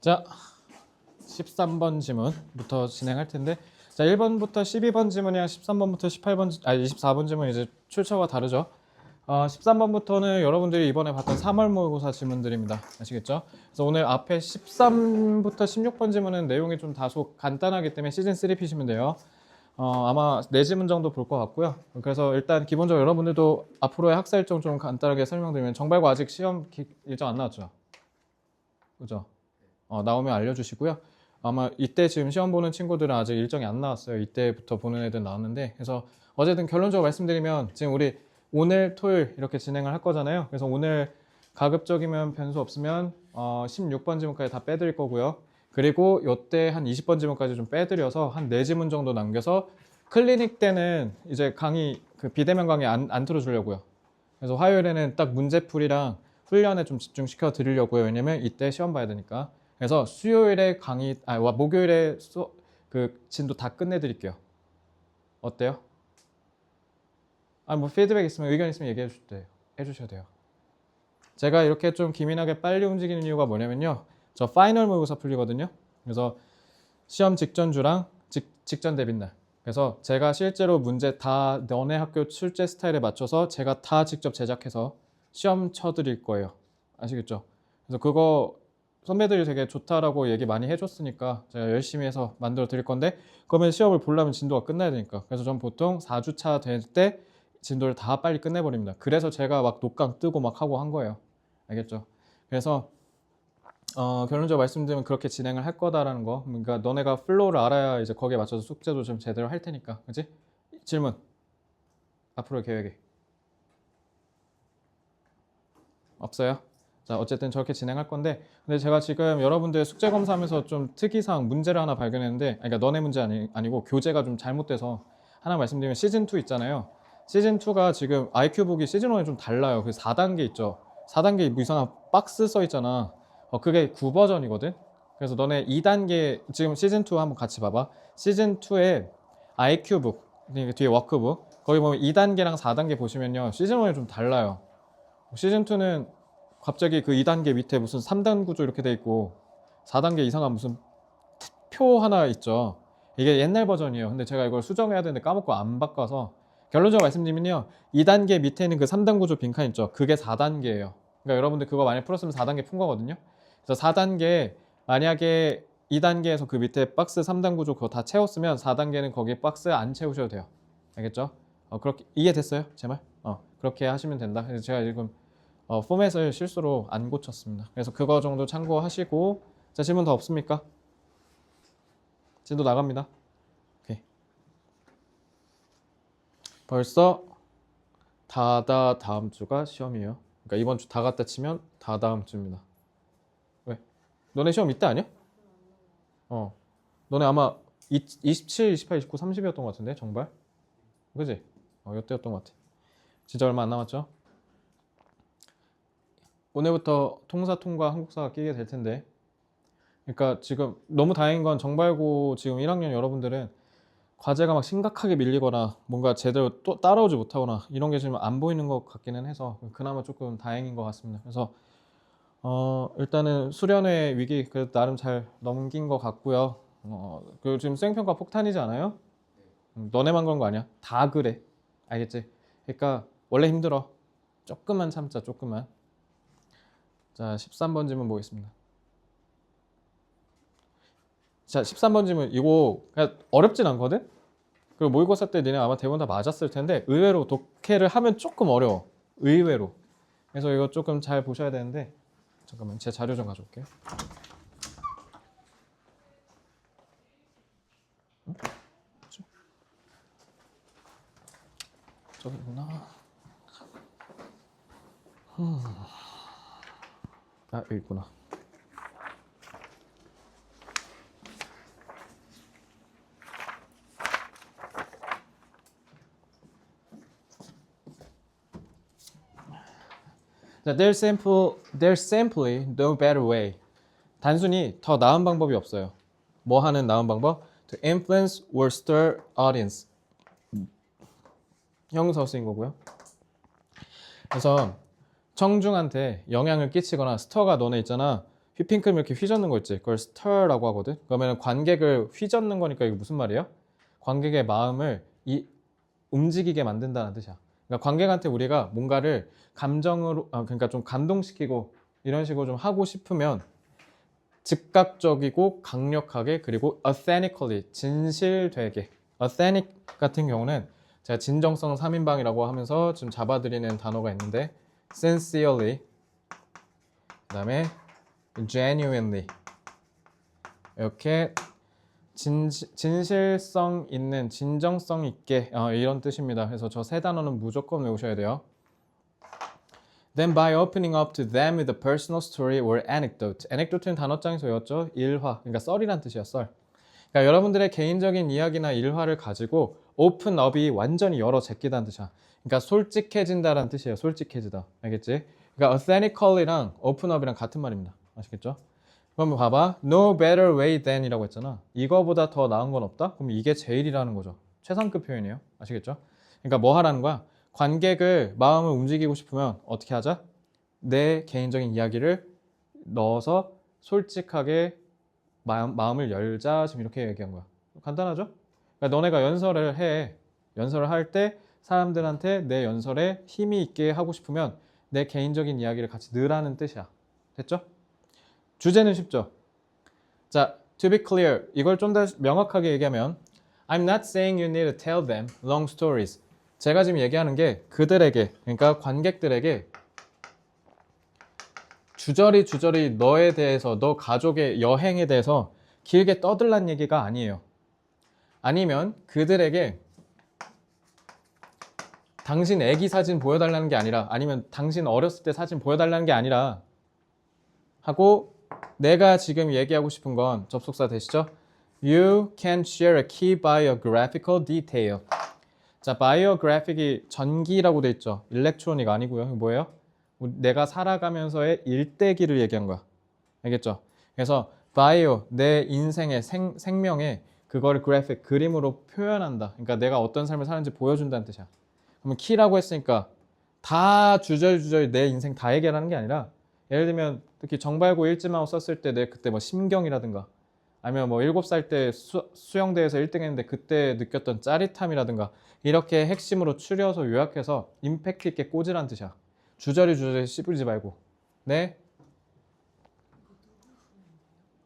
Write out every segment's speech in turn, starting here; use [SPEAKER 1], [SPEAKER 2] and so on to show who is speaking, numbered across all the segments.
[SPEAKER 1] 자, 13번 지문부터 진행할 텐데, 자, 1번부터 12번 지문이랑 13번부터 24번 지문 이제 출처가 다르죠. 13번부터는 여러분들이 이번에 봤던 3월 모의고사 지문들입니다. 아시겠죠? 그래서 오늘 앞에 13부터 16번 지문은 내용이 좀 다소 간단하기 때문에 시즌 3 피시면 돼요. 아마 4지문 정도 볼 것 같고요. 그래서 일단 기본적으로 여러분들도 앞으로의 학사 일정 좀 간단하게 설명드리면, 정발고 아직 시험 일정 안 나왔죠? 그죠? 나오면 알려주시고요. 아마 이때 지금 시험 보는 친구들은 아직 일정이 안 나왔어요. 이때부터 보는 애들 나왔는데, 그래서 어쨌든 결론적으로 말씀드리면 지금 우리 오늘 토요일 이렇게 진행을 할 거잖아요. 그래서 오늘 가급적이면 변수 없으면 16번 지문까지 다 빼드릴 거고요. 그리고 요때 한 20번 지문까지 좀 빼드려서 한 4지문 정도 남겨서 클리닉 때는 이제 강의 그 비대면 강의 안 틀어주려고요. 그래서 화요일에는 딱 문제풀이랑 훈련에 좀 집중시켜 드리려고요. 왜냐면 이때 시험 봐야 되니까. 그래서 수요일에 목요일에 그 진도 다 끝내드릴게요. 어때요? 뭐 피드백 있으면, 의견 있으면 얘기해 해주셔도 돼요. 제가 이렇게 좀 기민하게 빨리 움직이는 이유가 뭐냐면요, 저 파이널 모의고사 풀리거든요. 그래서 시험 직전 주랑 직전 대비날, 그래서 제가 실제로 문제 다 너네 학교 출제 스타일에 맞춰서 제가 다 직접 제작해서 시험 쳐드릴 거예요. 아시겠죠? 그래서 그거 선배들이 되게 좋다라고 얘기 많이 해줬으니까 제가 열심히 해서 만들어 드릴 건데, 그러면 시험을 보려면 진도가 끝나야 되니까. 그래서 전 보통 4주차 될 때 진도를 다 빨리 끝내버립니다. 그래서 제가 막 녹강 뜨고 막 하고 한 거예요. 알겠죠? 그래서 결론적으로 말씀드리면 그렇게 진행을 할 거다라는 거. 그러니까 너네가 플로우를 알아야 이제 거기에 맞춰서 숙제도 좀 제대로 할 테니까. 그치? 질문. 앞으로의 계획이 없어요? 자, 어쨌든 저렇게 진행할 건데, 근데 제가 지금 여러분들 숙제 검사하면서 좀 특이사항 문제를 하나 발견했는데, 그러니까 너네 문제 아니고 교재가 좀 잘못돼서 하나 말씀드리면, 시즌2 있잖아요. 시즌2가 지금 IQ북이 시즌1이 좀 달라요. 그 4단계 있죠. 4단계 뭐 이상한 박스 써 있잖아. 그게 9버전이거든. 그래서 너네 2단계, 지금 시즌2 한번 같이 봐봐. 시즌2에 IQ북, 그러니까 뒤에 워크북, 거기 보면 2단계랑 4단계 보시면요, 시즌1이 좀 달라요. 시즌2는 갑자기 그 2단계 밑에 무슨 3단 구조 이렇게 돼 있고, 4단계 이상한 무슨 표 하나 있죠. 이게 옛날 버전이에요. 근데 제가 이걸 수정해야 되는데 까먹고 안 바꿔서, 결론적으로 말씀드리면요, 2단계 밑에 있는 그 3단 구조 빈칸 있죠. 그게 4단계예요. 그러니까 여러분들 그거 많이 풀었으면 4단계 푼 거거든요. 그래서 4단계, 만약에 2단계에서 그 밑에 박스 3단 구조 그거 다 채웠으면 4단계는 거기 박스 안 채우셔도 돼요. 알겠죠? 그렇게 이해됐어요? 제 말? 그렇게 하시면 된다. 그래서 제가 지금 포맷을 실수로 안 고쳤습니다. 그래서 그거 정도 참고하시고. 자, 질문 더 없습니까? 진도 나갑니다. 오케이. 벌써 다음 주가 시험이에요. 그러니까 이번 주 다 갖다 치면 다음 주입니다. 왜? 너네 시험 이때 아니야? 너네 아마 27, 28, 29, 30이었던 것 같은데, 정발? 그지? 이때였던 것 같아. 진짜 얼마 안 남았죠? 오늘부터 통사, 통과, 한국사가 끼게 될 텐데, 그러니까 지금 너무 다행인 건, 정발고 지금 1학년 여러분들은 과제가 막 심각하게 밀리거나 뭔가 제대로 또 따라오지 못하거나 이런 게 지금 안 보이는 것 같기는 해서 그나마 조금 다행인 것 같습니다. 그래서 일단은 수련회 위기 그래도 나름 잘 넘긴 것 같고요. 그리고 지금 수행평가 폭탄이지 않아요? 너네만 그런 거 아니야. 다 그래. 알겠지? 그러니까 원래 힘들어. 조금만 참자, 조금만. 자, 13번 질문 보겠습니다. 자, 13번 질문, 이거 그냥 어렵진 않거든? 그리고 모의고사 때 니네 아마 대부분 다 맞았을 텐데, 의외로 독해를 하면 조금 어려워. 의외로. 그래서 이거 조금 잘 보셔야 되는데, 잠깐만 제 자료 좀 가져올게요. 저기 있구나. 여기 있구나. 자, there's simply no better way. 단순히 더 나은 방법이 없어요. 뭐 하는 나은 방법? To influence or stir audience. 형용사 쓰인 거고요. 그래서 청중한테 영향을 끼치거나, 스터가 너네 있잖아. 휘핑크림 이렇게 휘젓는 거 있지. 그걸 stir라고 하거든. 그러면 관객을 휘젓는 거니까 이게 무슨 말이에요? 관객의 마음을 움직이게 만든다는 뜻이야. 그러니까 관객한테 우리가 뭔가를 감정으로, 그러니까 좀 감동시키고 이런 식으로 좀 하고 싶으면 즉각적이고 강력하게 그리고 authentically 진실되게. authentic 같은 경우는 제가 진정성 3인방이라고 하면서 좀 잡아드리는 단어가 있는데 sincerely, 그 다음에 genuinely 이렇게 진실성 있는, 진정성 있게 이런 뜻입니다. 그래서 저 세 단어는 무조건 외우셔야 돼요. Then by opening up to them with a personal story or anecdote. anecdote는 단어장에서 외웠죠. 일화, 그러니까 썰이란 뜻이야, 썰. 그러니까 여러분들의 개인적인 이야기나 일화를 가지고 open up이 완전히 열어 제끼다는 뜻이야. 그러니까 솔직해진다라는 뜻이에요. 솔직해지다. 알겠지? 그러니까 authentically랑 open up이랑 같은 말입니다. 아시겠죠? 그럼 봐봐. No better way than 이라고 했잖아. 이거보다 더 나은 건 없다? 그럼 이게 제일이라는 거죠. 최상급 표현이에요. 아시겠죠? 그러니까 뭐 하라는 거야? 관객을 마음을 움직이고 싶으면 어떻게 하자? 내 개인적인 이야기를 넣어서 솔직하게 마음을 열자. 지금 이렇게 얘기한 거야. 간단하죠? 그러니까 너네가 연설을 해. 연설을 할 때 사람들한테 내 연설에 힘이 있게 하고 싶으면 내 개인적인 이야기를 같이 넣으라는 뜻이야. 됐죠? 주제는 쉽죠? 자, to be clear. 이걸 좀 더 명확하게 얘기하면 I'm not saying you need to tell them long stories. 제가 지금 얘기하는 게 그들에게, 그러니까 관객들에게 주저리 너에 대해서, 너 가족의 여행에 대해서 길게 떠들란 얘기가 아니에요. 아니면 그들에게 당신 애기 사진 보여달라는 게 아니라, 아니면 당신 어렸을 때 사진 보여달라는 게 아니라 하고, 내가 지금 얘기하고 싶은 건 접속사 되시죠? You can share a key biographical detail. 자, biographic이 전기라고 돼 있죠. 일렉트로닉 아니고요. 이거 뭐예요? 내가 살아가면서의 일대기를 얘기한 거야. 알겠죠? 그래서 bio, 내 인생의 생명의 그거를 graphic, 그림으로 표현한다. 그러니까 내가 어떤 삶을 사는지 보여준다는 뜻이야. 그러면 key라고 했으니까 다 주저리 내 인생 다 얘기하는 게 아니라, 예를 들면 특히 정발고 일지마오 썼을 때 내 그때 뭐 심경이라든가, 아니면 뭐 7살 때 수영대회에서 1등 했는데 그때 느꼈던 짜릿함이라든가, 이렇게 핵심으로 추려서 요약해서 임팩트 있게 꽂으란 뜻이야. 주저리 씹으지 말고. 네?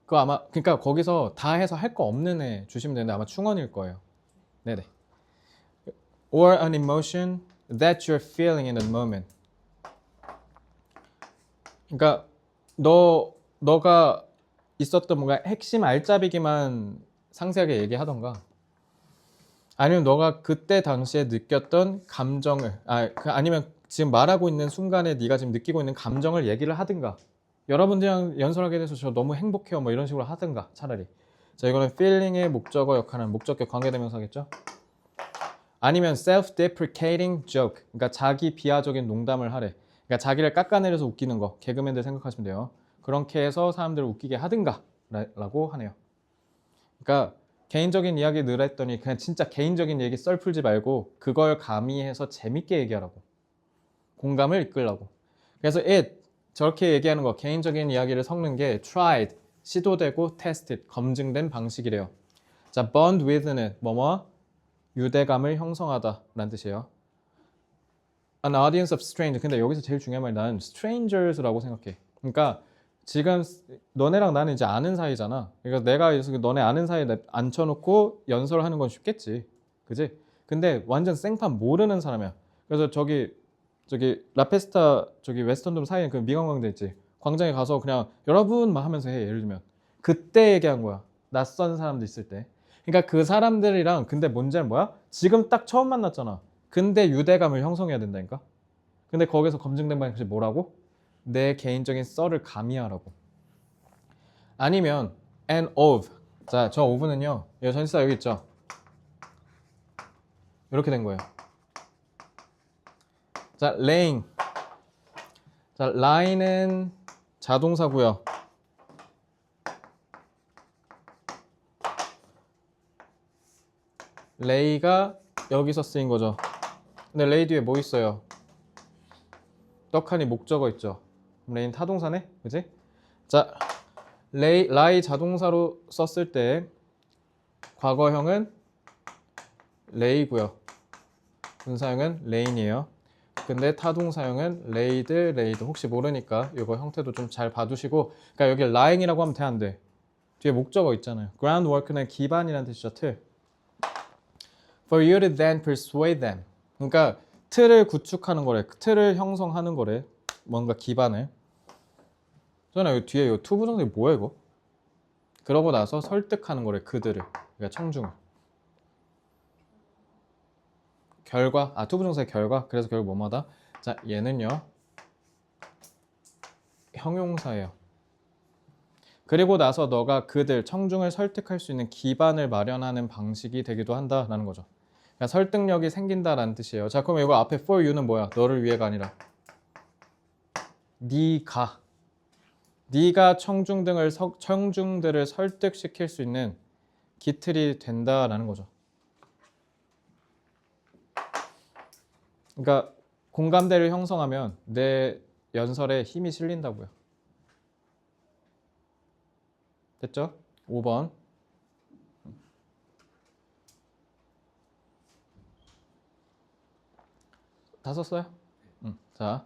[SPEAKER 1] 그거 아마, 그러니까 거기서 다 해서 할 거 없는 애 주시면 되는데 아마 충원일 거예요. 네네. Or an emotion that you're feeling in the moment. 그러니까 너가 있었던 뭔가 핵심 알짜배기만 상세하게 얘기하던가, 아니면 너가 그때 당시에 느꼈던 감정을, 아니면 지금 말하고 있는 순간에 네가 지금 느끼고 있는 감정을 얘기를 하든가, 여러분들이랑 연설하게 돼서 저 너무 행복해요 뭐 이런 식으로 하든가 차라리. 자, 이거는 feeling의 목적어 역할은 목적격 관계대명사겠죠? 아니면 self-deprecating joke, 그러니까 자기 비하적인 농담을 하래. 그러니까 자기를 깎아내려서 웃기는 거, 개그맨들 생각하시면 돼요. 그렇게 해서 사람들을 웃기게 하든가 라고 하네요. 그러니까 개인적인 이야기 늘 했더니 그냥 진짜 개인적인 얘기 썰 풀지 말고 그걸 가미해서 재밌게 얘기하라고, 공감을 이끌라고. 그래서 저렇게 얘기하는 거, 개인적인 이야기를 섞는 게 tried, 시도되고 tested, 검증된 방식이래요. 자, bond with는 뭐뭐 유대감을 형성하다 라는 뜻이에요. An audience of strangers. 근데 여기서 제일 중요한 말이 나는 strangers라고 생각해. 그러니까 지금 너네랑 나는 이제 아는 사이잖아. 그러니까 내가 너네 아는 사이에 앉혀놓고 연설을 하는 건 쉽겠지. 그지? 근데 완전 생판 모르는 사람이야. 그래서 저기 라페스타 저기 웨스턴돔 사이에 그 미관광장 있지. 광장에 가서 그냥 여러분만 하면서 해. 예를 들면 그때 얘기한 거야. 낯선 사람들 있을 때. 그러니까 그 사람들이랑, 근데 문제는 뭐야? 지금 딱 처음 만났잖아. 근데 유대감을 형성해야 된다니까. 근데 거기서 검증된 방식이 뭐라고? 내 개인적인 썰을 가미하라고. 아니면 and of. 자, 저 of는요, 이 전치사 여기 있죠. 이렇게 된 거예요. 자, laying. 자, lie는 자동사고요. lay가 여기서 쓰인 거죠. 근데 lay 뒤에 뭐 있어요? 떡하니 목적어 있죠. lay는 타동사네, 그지? 자, lie 자동사로 썼을 때 과거형은 lay고요. 분사형은 lay이에요. 근데 타동사형은 laid, laid. 혹시 모르니까 이거 형태도 좀 잘 봐두시고, 그러니까 여기 lying이라고 하면 돼, 안 돼? 뒤에 목적어 있잖아요. groundwork는 기반이라는 뜻이죠, 틀. For you to then persuade them. 그러니까 틀을 구축하는 거래, 틀을 형성하는 거래, 뭔가 기반을. 저는 여기 뒤에 이 투부정사이 뭐야 이거? 그러고 나서 설득하는 거래, 그들을. 그러니까 청중을. 결과, 투부정사의 결과. 그래서 결국 뭐마다? 자, 얘는요 형용사예요. 그리고 나서 너가 그들, 청중을 설득할 수 있는 기반을 마련하는 방식이 되기도 한다라는 거죠. 그러니까 설득력이 생긴다라는 뜻이에요. 자, 그럼 이거 앞에 for you는 뭐야? 너를 위해가 아니라 네가 청중들을 설득시킬 수 있는 기틀이 된다라는 거죠. 그러니까 공감대를 형성하면 내 연설에 힘이 실린다고요. 됐죠? 5번. 다 썼어요? 자,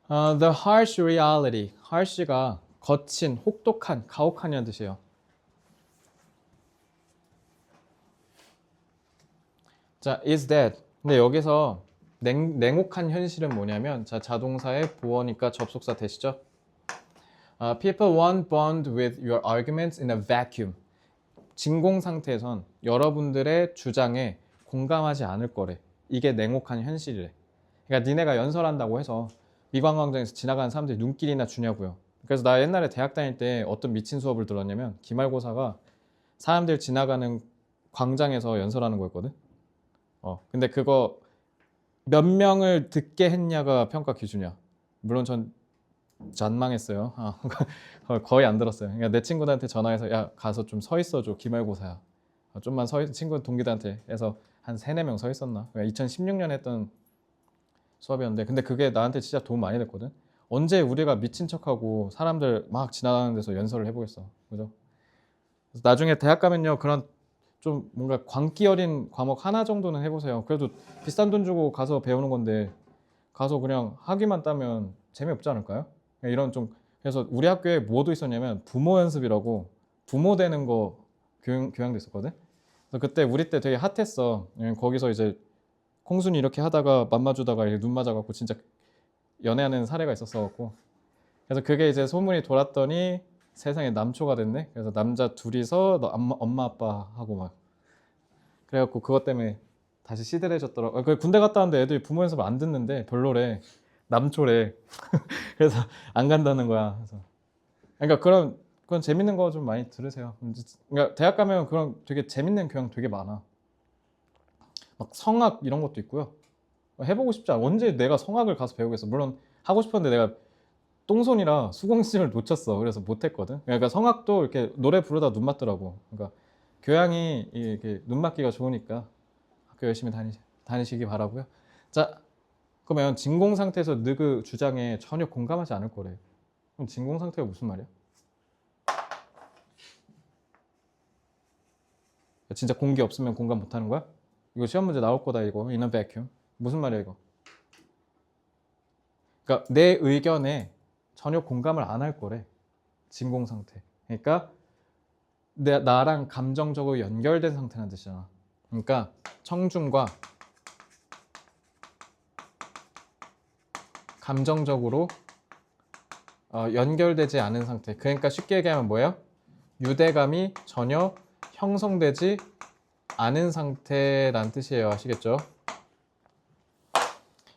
[SPEAKER 1] the harsh reality. harsh가 거친, 혹독한, 가혹한이라는 뜻이에요. 자, is that. 근데 여기서 냉혹한 현실은 뭐냐면, 자, 자동사의 보어니까 접속사 되시죠? People won't bond with your arguments in a vacuum. 진공 상태에선 여러분들의 주장에 공감하지 않을 거래. 이게 냉혹한 현실이래. 그러니까 니네가 연설한다고 해서 미관광장에서 지나가는 사람들이 눈길이나 주냐고요. 그래서 나 옛날에 대학 다닐 때 어떤 미친 수업을 들었냐면 기말고사가 사람들 지나가는 광장에서 연설하는 거였거든. 근데 그거 몇 명을 듣게 했냐가 평가 기준이야. 물론 전 잔망했어요. 거의 안 들었어요. 그러니까 내 친구들한테 전화해서 야 가서 좀 서 있어줘 기말고사야. 좀만 친구 동기들한테 해서 한 3-4명 서 있었나. 그러니까 2016년에 했던 수업이었는데 근데 그게 나한테 진짜 도움 많이 됐거든. 언제 우리가 미친 척하고 사람들 막 지나가는 데서 연설을 해보겠어. 그죠? 그래서 나중에 대학 가면요 그런 좀 뭔가 광기 어린 과목 하나 정도는 해보세요. 그래도 비싼 돈 주고 가서 배우는 건데 가서 그냥 학위만 따면 재미없지 않을까요? 이런 좀 그래서 우리 학교에 뭐도 있었냐면 부모 연습이라고 부모 되는 거 교양도 있었거든. 그래서 그때 우리 때 되게 핫했어. 거기서 이제 콩순이 이렇게 하다가 맘마주다가 눈 맞아갖고 진짜 연애하는 사례가 있었어갖고 그래서 그게 이제 소문이 돌았더니 세상에 남초가 됐네. 그래서 남자 둘이서 엄마 아빠 하고 막 그래갖고 그것 때문에 다시 시들해졌더라고. 그 군대 갔다 왔는데 애들이 부모 연습을 안 듣는데 별로래. 남초래. 그래서 안 간다는 거야. 그래서 그러니까 그런 재밌는 거 좀 많이 들으세요. 그러니까 대학 가면 그런 되게 재밌는 교양 되게 많아. 막 성악 이런 것도 있고요. 해보고 싶지 않아. 언제 내가 성악을 가서 배우겠어. 물론 하고 싶었는데 내가 똥손이라 수강생을 놓쳤어. 그래서 못했거든. 그러니까 성악도 이렇게 노래 부르다 눈 맞더라고. 그러니까 교양이 이렇게 눈 맞기가 좋으니까 학교 열심히 다니시기 바라고요. 자, 그러면 진공 상태에서 너그 주장에 전혀 공감하지 않을 거래. 그럼 진공 상태가 무슨 말이야? 진짜 공기 없으면 공감 못하는 거야? 이거 시험 문제 나올 거다 이거. in a vacuum. 무슨 말이야 이거? 그러니까 내 의견에 전혀 공감을 안 할 거래. 진공 상태. 그러니까 나랑 감정적으로 연결된 상태라는 뜻이잖아. 그러니까 청중과 감정적으로 연결되지 않은 상태. 그러니까 쉽게 얘기하면 뭐예요? 유대감이 전혀 형성되지 않은 상태란 뜻이에요. 아시겠죠?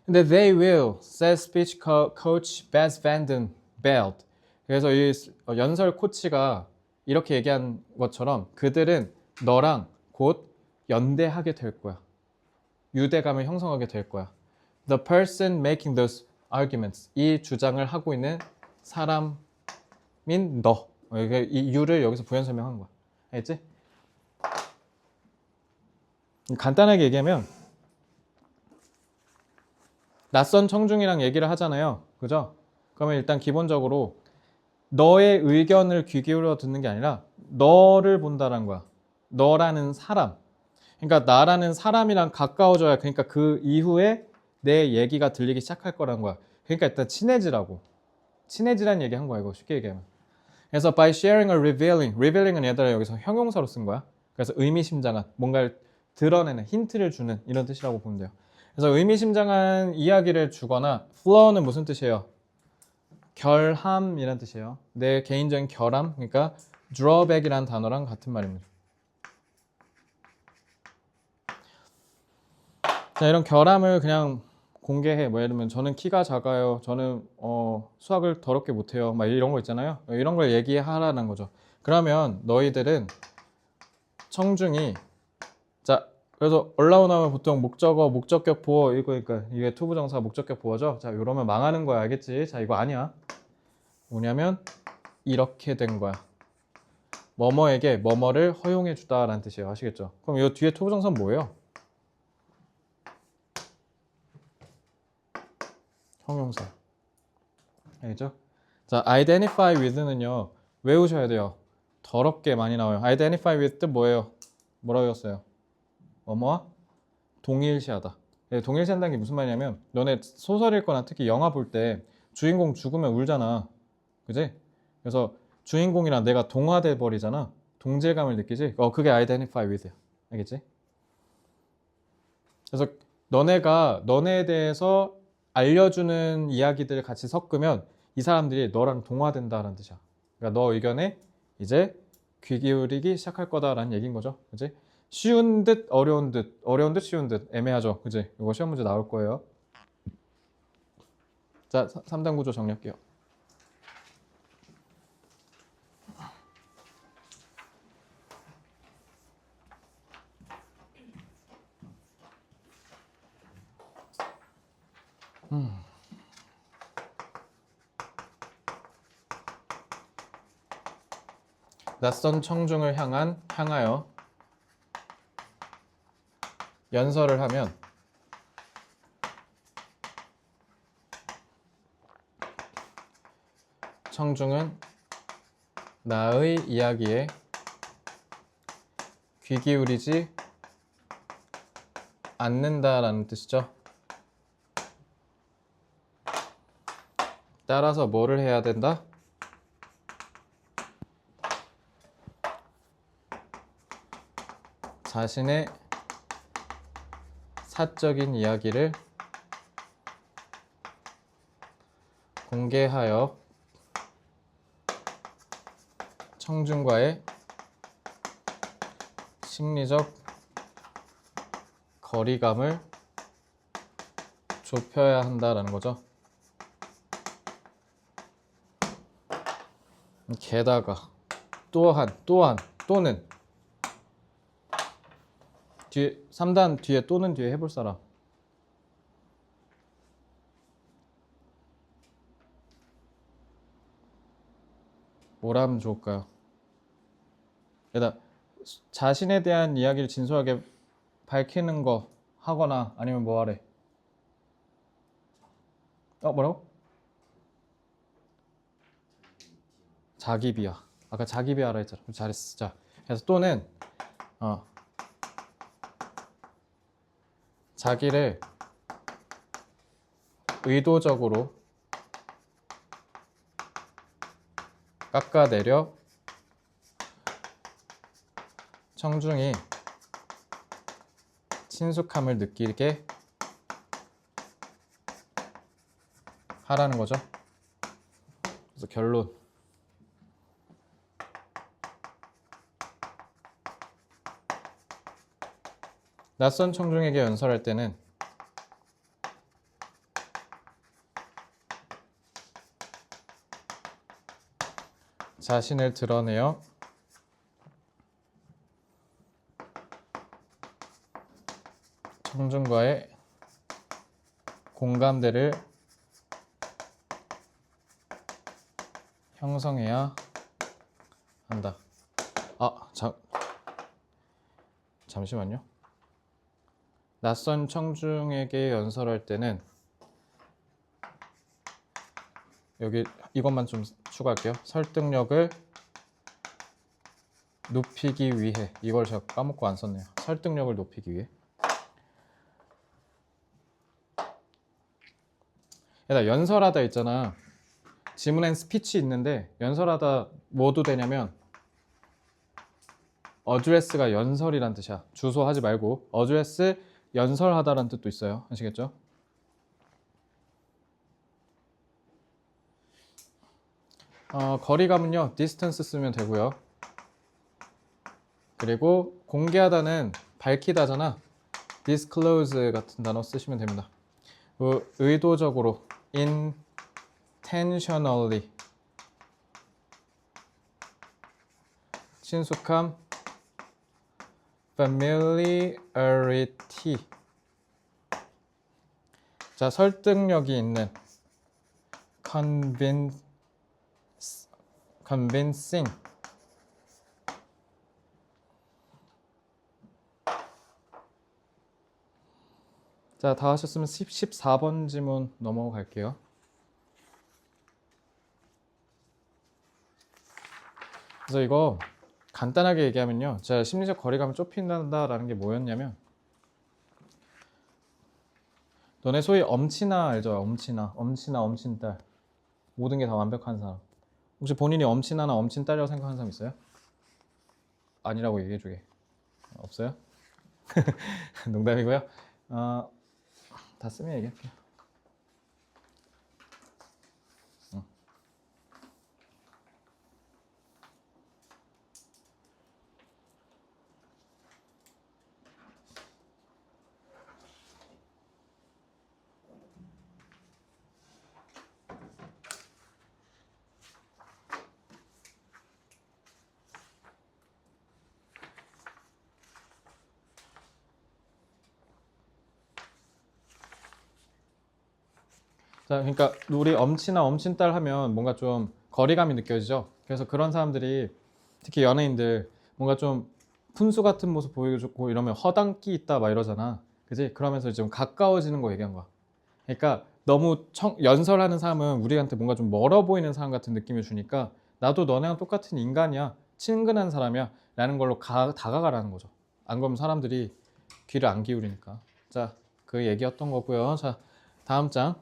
[SPEAKER 1] 근데 they will, says speech coach Bess Vanden Belt. 그래서 이 연설 코치가 이렇게 얘기한 것처럼 그들은 너랑 곧 연대하게 될 거야. 유대감을 형성하게 될 거야. The person making those arguments. 이 주장을 하고 있는 사람인 너. 이 you를 여기서 부연 설명한 거야. 알겠지? 간단하게 얘기하면 낯선 청중이랑 얘기를 하잖아요. 그죠? 그러면 일단 기본적으로 너의 의견을 귀 기울여 듣는 게 아니라 너를 본다는 거야. 너라는 사람. 그러니까 나라는 사람이랑 가까워져야 그러니까 그 이후에 내 얘기가 들리기 시작할 거라는 거야. 그러니까 일단 친해지라고. 친해지라는 얘기 한 거야, 이거 쉽게 얘기하면. 그래서 by sharing or revealing, revealing은 얘들아 여기서 형용사로 쓴 거야. 그래서 의미심장한, 뭔가를 드러내는, 힌트를 주는 이런 뜻이라고 보면 돼요. 그래서 의미심장한 이야기를 주거나 flaw는 무슨 뜻이에요? 결함이란 뜻이에요. 내 개인적인 결함, 그러니까 drawback이라는 단어랑 같은 말입니다. 자, 이런 결함을 그냥 공개해. 뭐 예를 들면 저는 키가 작아요. 저는 수학을 더럽게 못해요. 막 이런 거 있잖아요. 이런 걸 얘기하라는 거죠. 그러면 너희들은 청중이 자 그래서 올라오면 보통 목적어, 목적격 보어 이거니까 이게 투부정사 목적격 보어죠. 자 이러면 망하는 거야, 알겠지? 자 이거 아니야. 뭐냐면 이렇게 된 거야. 뭐뭐에게 뭐뭐를 허용해 주다라는 뜻이에요. 아시겠죠? 그럼 이 뒤에 투부정사는 뭐예요? 형용사. 알겠죠? 자, identify with는요. 외우셔야 돼요. 더럽게 많이 나와요. identify with 뜻 뭐예요? 뭐라고 외웠어요? 뭐뭐와 동일시하다. 동일시한다는 게 무슨 말이냐면 너네 소설 읽거나 특히 영화 볼 때 주인공 죽으면 울잖아. 그지? 그래서 주인공이랑 내가 동화돼 버리잖아. 동질감을 느끼지? 그게 identify with야. 알겠지? 그래서 너네가 너네에 대해서 알려주는 이야기들을 같이 섞으면 이 사람들이 너랑 동화된다라는 뜻이야. 그러니까 너 의견에 이제 귀 기울이기 시작할 거다라는 얘기인 거죠. 그지? 쉬운 듯 어려운 듯 어려운 듯 쉬운 듯 애매하죠. 그지? 이거 시험 문제 나올 거예요. 자, 3단 구조 정리할게요. 낯선 청중을 향하여 연설을 하면 청중은 나의 이야기에 귀 기울이지 않는다라는 뜻이죠. 따라서 뭐를 해야 된다? 자신의 사적인 이야기를 공개하여 청중과의 심리적 거리감을 좁혀야 한다라는 거죠. 게다가 또는 뒤에 3단 뒤에 또는 뒤에 해볼 사람. 뭐라 하면 좋을까요? 일단 자신에 대한 이야기를 진솔하게 밝히는 거 하거나 아니면 뭐 하래? 뭐라고? 자기 비하. 아까 자기 비하라 했잖아. 잘했어. 자, 그래서 또는 자기를 의도적으로 깎아내려 청중이 친숙함을 느끼게 하라는 거죠. 그래서 결론. 낯선 청중에게 연설할 때는 자신을 드러내어 청중과의 공감대를 형성해야 한다. 잠시만요. 낯선 청중에게 연설할 때는 여기 이것만 좀 추가할게요. 설득력을 높이기 위해. 이걸 제가 까먹고 안 썼네요. 설득력을 높이기 위해. 얘들아, 연설하다 있잖아. 지문 앤 스피치 있는데 연설하다 뭐도 되냐면 어드레스가 연설이란 뜻이야. 주소하지 말고 어드레스 연설하다라는 뜻도 있어요. 아시겠죠? 거리감은요 distance 쓰면 되고요. 그리고 공개하다는 밝히다잖아. disclose 같은 단어 쓰시면 됩니다. 의도적으로 intentionally 친숙함 familiarity. 자, 설득력이 있는 convincing. 자, 다 하셨으면 14번 지문 넘어갈게요. 그래서 이거 간단하게 얘기하면요. 제가 심리적 거리감을 좁힌다라는 게 뭐였냐면 너네 소위 엄친아 알죠? 엄친아, 엄친딸. 모든 게 다 완벽한 사람. 혹시 본인이 엄친아나 엄친딸이라고 생각하는 사람 있어요? 아니라고 얘기해주게. 없어요? 농담이고요. 다 쓰면 얘기할게요. 자, 그러니까 우리 엄친아, 엄친딸 하면 뭔가 좀 거리감이 느껴지죠. 그래서 그런 사람들이 특히 연예인들 뭔가 좀 푼수 같은 모습 보여주고 이러면 허당끼 있다 막 이러잖아. 그지? 그러면서 좀 가까워지는 거 얘기한 거야. 그러니까 너무 연설하는 사람은 우리한테 뭔가 좀 멀어 보이는 사람 같은 느낌을 주니까 나도 너네랑 똑같은 인간이야. 친근한 사람이야. 라는 걸로 다가가라는 거죠. 안 그러면 사람들이 귀를 안 기울이니까. 자, 그 얘기였던 거고요. 자, 다음 장.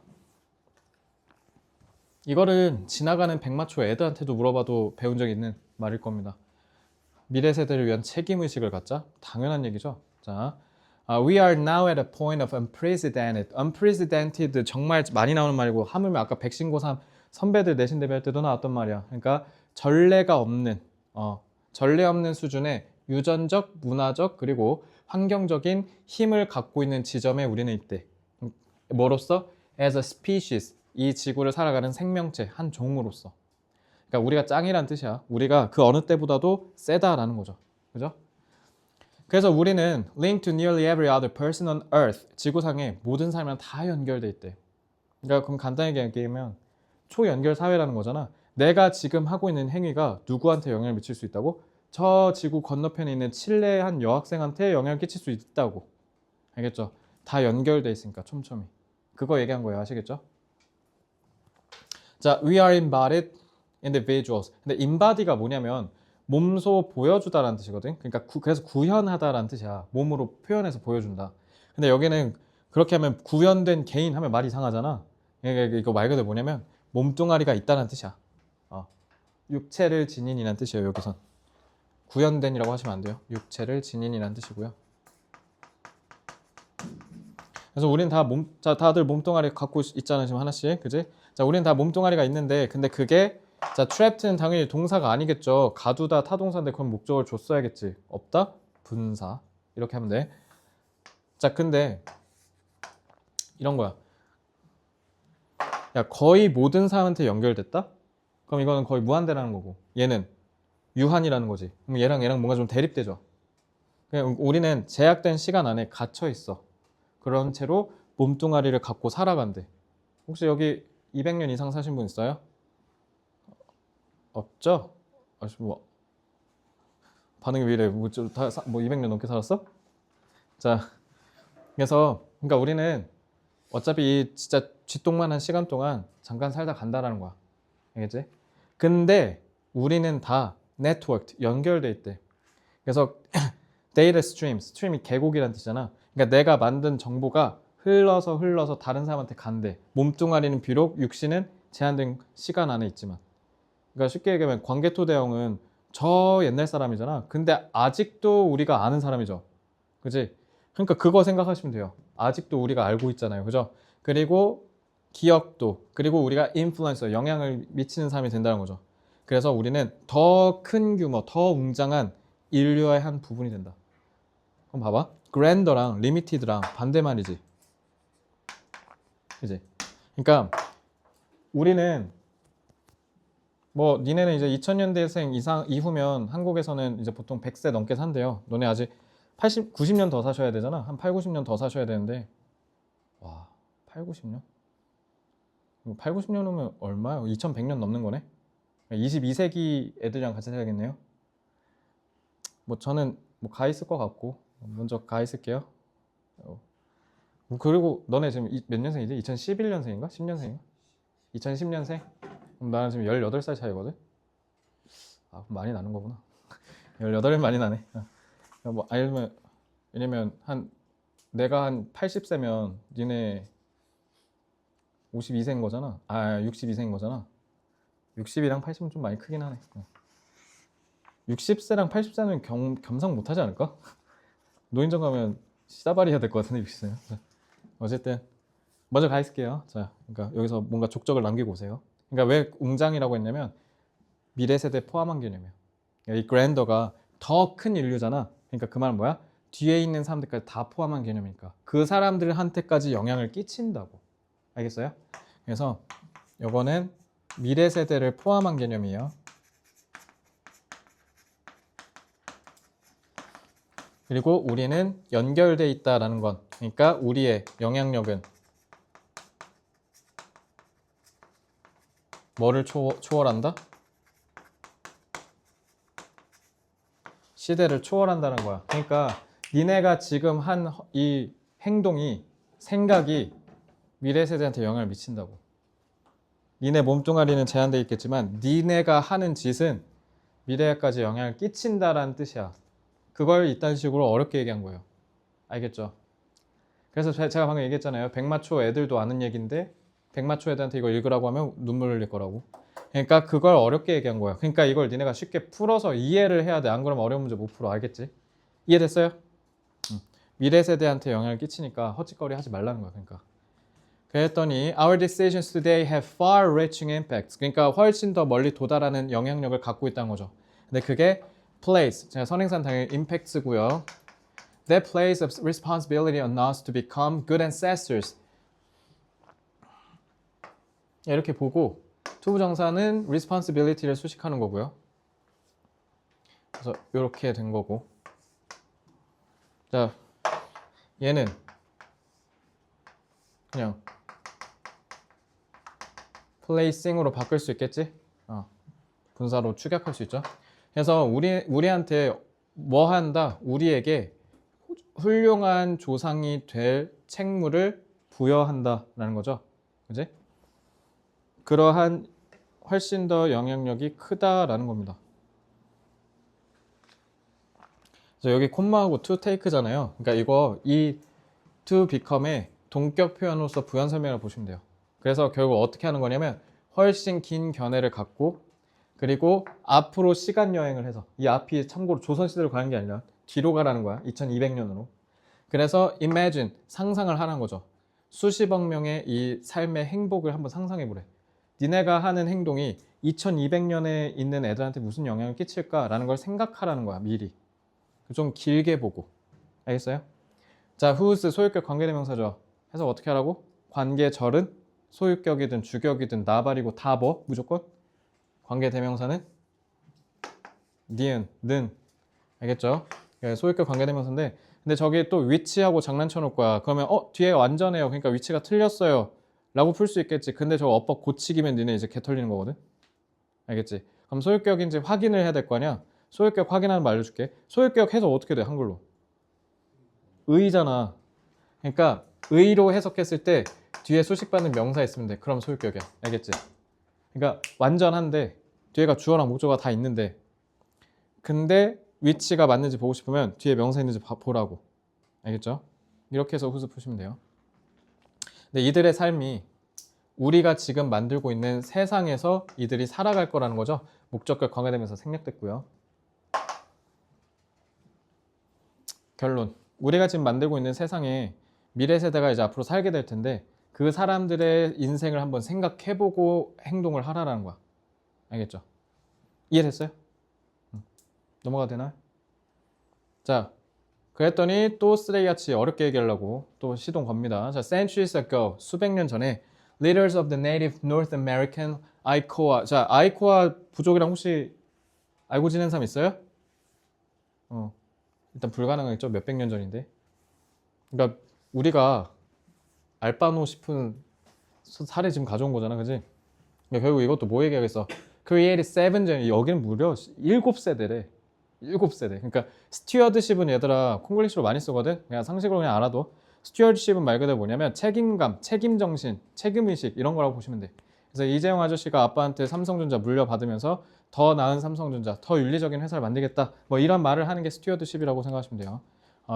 [SPEAKER 1] 이거는 지나가는 백마초 애들한테도 물어봐도 배운 적 있는 말일 겁니다. 미래 세대를 위한 책임의식을 갖자? 당연한 얘기죠. 자, we are now at a point of unprecedented. unprecedented 정말 많이 나오는 말이고 하물며 아까 백신고3 선배들 내신 대비할 때도 나왔던 말이야. 그러니까 전례가 없는 전례 없는 수준의 유전적, 문화적 그리고 환경적인 힘을 갖고 있는 지점에 우리는 있대. 뭐로써? as a species. 이 지구를 살아가는 생명체 한 종으로서. 그러니까 우리가 짱이란 뜻이야. 우리가 그 어느 때보다도 세다라는 거죠. 그죠? 그래서 우리는 linked to nearly every other person on earth. 지구상의 모든 사람이랑 다 연결돼 있대. 그러니까 그럼 간단하게 얘기하면 초연결 사회라는 거잖아. 내가 지금 하고 있는 행위가 누구한테 영향을 미칠 수 있다고? 저 지구 건너편에 있는 칠레의 한 여학생한테 영향을 끼칠 수 있다고. 알겠죠? 다 연결돼 있으니까 촘촘히. 그거 얘기한 거예요. 아시겠죠? 자, we are embodied individuals. 근데 embody가 뭐냐면 몸소 보여주다라는 뜻이거든. 그러니까 그래서 구현하다라는 뜻이야. 몸으로 표현해서 보여준다. 근데 여기는 그렇게 하면 구현된 개인 하면 말이 이상하잖아. 이거 말 그대로 뭐냐면 몸뚱아리가 있다는 뜻이야. 육체를 지닌이라는 뜻이에요. 여기선 구현된이라고 하시면 안 돼요. 육체를 지닌이라는 뜻이고요. 그래서 우린 다 자, 다들 몸뚱아리 갖고 있잖아요. 지금 하나씩. 그지? 자, 우린 다 몸뚱아리가 있는데 근데 그게 자, trapped는 당연히 동사가 아니겠죠. 가두다 타동사인데 그럼 목적을 줬어야겠지. 없다? 분사. 이렇게 하면 돼. 자, 근데 이런 거야. 야, 거의 모든 사람한테 연결됐다? 그럼 이거는 거의 무한대라는 거고 얘는 유한이라는 거지. 그럼 얘랑 뭔가 좀 대립되죠. 그냥 우리는 제약된 시간 안에 갇혀 있어. 그런 채로 몸뚱아리를 갖고 살아간대. 혹시 여기 200년 이상 사신 분 있어요? 없죠? 반응이 왜 이래? 뭐 200년 넘게 살았어? 자, 그러니까 우리는 어차피 이 진짜 쥐똥만한 시간 동안 잠깐 살다 간다라는 거야. 알겠지? 근데 우리는 다 networked, 연결돼 있대. 그래서 data 스트림이 계곡이란 뜻이잖아. 그러니까 내가 만든 정보가 흘러서 다른 사람한테 간대. 몸뚱아리는 비록 육신은 제한된 시간 안에 있지만. 그러니까 쉽게 얘기하면 광개토대왕은 저 옛날 사람이잖아. 근데 아직도 우리가 아는 사람이죠. 그지? 그러니까 그거 생각하시면 돼요. 아직도 우리가 알고 있잖아요. 그죠? 그리고 기억도, 그리고 우리가 인플루언서, 영향을 미치는 사람이 된다는 거죠. 그래서 우리는 더 큰 규모, 더 웅장한 인류의 한 부분이 된다. 그럼 봐봐. 그랜더랑 리미티드랑 반대 말이지. 그지? 그러니까 우리는 뭐 니네는 이제 2000년대생 이상 이후면 한국에서는 이제 보통 100세 넘게 산대요. 너네 아직 80, 90년 더 사셔야 되잖아. 한 8, 90년 더 사셔야 되는데 와, 8, 90년? 8, 90년이면 얼마요? 2100년 넘는 거네? 22세기 애들이랑 같이 살겠네요. 뭐 저는 뭐 가 있을 것 같고 먼저 가 있을게요. 그리고 너네 지금 몇 년생이지? 2011년생인가? 10년생인가? 2010년생? 그럼 나는 지금 18살 차이거든? 아, 그럼 많이 나는 거구나. 18은 많이 나네. 뭐, 아니면, 왜냐면, 내가 한 80세면 니네 52세인 거잖아. 아, 62세인 거잖아. 60이랑 80은 좀 많이 크긴 하네. 60세랑 80세는 겸상 못 하지 않을까? 노인정 가면 시다발이 해야 될 것 같은데, 60세는. 어쨌든, 먼저 가 있을게요. 자, 그러니까 여기서 뭔가 족적을 남기고 오세요. 그러니까 왜 웅장이라고 했냐면 미래 세대 포함한 개념이야. 그러니까 이 그랜더가 더 큰 인류잖아. 그러니까 그 말은 뭐야? 뒤에 있는 사람들까지 다 포함한 개념이니까 그 사람들한테까지 영향을 끼친다고. 알겠어요? 그래서 요거는 미래 세대를 포함한 개념이에요. 그리고 우리는 연결돼 있다라는 건, 그러니까 우리의 영향력은 뭐를 초월한다? 시대를 초월한다는 거야. 그러니까 니네가 지금 한 이 행동이, 생각이 미래 세대한테 영향을 미친다고. 니네 몸뚱아리는 제한되어 있겠지만 니네가 하는 짓은 미래에까지 영향을 끼친다라는 뜻이야. 그걸 이딴 식으로 어렵게 얘기한 거예요. 알겠죠? 그래서 제가 방금 얘기했잖아요. 백마초 애들도 아는 얘기인데 백마초 애들한테 이거 읽으라고 하면 눈물 흘릴 거라고. 그러니까 그걸 어렵게 얘기한 거야. 그러니까 이걸 니네가 쉽게 풀어서 이해를 해야 돼. 안 그러면 어려운 문제 못 풀어. 알겠지? 이해됐어요? 미래 세대한테 영향을 끼치니까 헛짓거리 하지 말라는 거야. 그러니까. 그랬더니 Our decisions today have far-reaching impacts. 그러니까 훨씬 더 멀리 도달하는 영향력을 갖고 있다는 거죠. 근데 그게 place, 제가 선행사는 당연히 impacts고요. That place of responsibility on us to become good ancestors. 이렇게 보고 투부정사는 responsibility를 수식하는 거고요. 그래서 이렇게 된 거고. 자, 얘는 그냥 placing으로 바꿀 수 있겠지? 분사로 축약할 수 있죠. 그래서 우리한테 뭐 한다? 우리에게 훌륭한 조상이 될 책무를 부여한다라는 거죠. 그지? 그러한 훨씬 더 영향력이 크다라는 겁니다. 그래서 여기 콤마하고 to take잖아요. 그러니까 이거 이 to become의 동격 표현으로서 부연 설명을 보시면 돼요. 그래서 결국 어떻게 하는 거냐면 훨씬 긴 견해를 갖고 그리고 앞으로 시간 여행을 해서 이 앞이 참고로 조선시대로 가는 게 아니라 뒤로 가라는 거야. 2200년으로. 그래서 imagine, 상상을 하는 거죠. 수십억 명의 이 삶의 행복을 한번 상상해 보래. 니네가 하는 행동이 2200년에 있는 애들한테 무슨 영향을 끼칠까라는 걸 생각하라는 거야. 미리. 좀 길게 보고. 알겠어요? 자, whose 소유격 관계대명사죠. 해서 어떻게 하라고? 관계절은 소유격이든 주격이든 나발이고 다 뭐? 무조건? 관계대명사는 니은, 는. 알겠죠? 소유격 관계대명사인데 근데 저기 또 위치하고 장난쳐 놓을 거야. 그러면 뒤에 완전해요. 그러니까 위치가 틀렸어요. 라고 풀 수 있겠지. 근데 저거 어법 고치기면 니네 이제 개 털리는 거거든. 알겠지? 그럼 소유격인지 확인을 해야 될 거 아니야. 소유격 확인하는 거 알려줄게. 소유격 해석 어떻게 돼? 한글로. 의잖아. 그러니까 의로 해석했을 때 뒤에 수식받는 명사 있으면 돼. 그럼 소유격이야. 알겠지? 그러니까 완전한데 뒤에가 주어랑 목적어가 다 있는데 근데 위치가 맞는지 보고 싶으면 뒤에 명사 있는지 보라고. 알겠죠? 이렇게 해서 후수 푸시면 돼요. 근데 이들의 삶이 우리가 지금 만들고 있는 세상에서 이들이 살아갈 거라는 거죠. 목적격 관계되면서 생략됐고요. 결론. 우리가 지금 만들고 있는 세상에 미래 세대가 이제 앞으로 살게 될 텐데 그 사람들의 인생을 한번 생각해보고 행동을 하라는 거야. 알겠죠? 이해됐어요? 넘어가도 되나요? 자, 그랬더니 또 쓰레기같이 어렵게 얘기하려고 또 시동 겁니다. 자, centuries ago, 수백 년 전에 leaders of the native North American Iowa. 자, 아이코아 부족이랑 혹시 알고 지낸 사람 있어요? 일단 불가능하겠죠. 몇백 년 전인데. 그러니까 우리가 알바노 싶은 사례 지금 가져온 거잖아, 그지? 그러니까 결국 이것도 뭐 얘기하겠어? Created 7 gen, 여기는 무려 7세대래. 7세대. 그러니까 스튜어드십은 얘들아 콩글리시로 많이 쓰거든. 그냥 상식으로 그냥 알아도. 스튜어드십은 말 그대로 뭐냐면 책임감, 책임정신, 책임의식 이런 거라고 보시면 돼. 그래서 이재용 아저씨가 아빠한테 삼성전자 물려받으면서 더 나은 삼성전자, 더 윤리적인 회사를 만들겠다. 뭐 이런 말을 하는 게 스튜어드십이라고 생각하시면 돼요.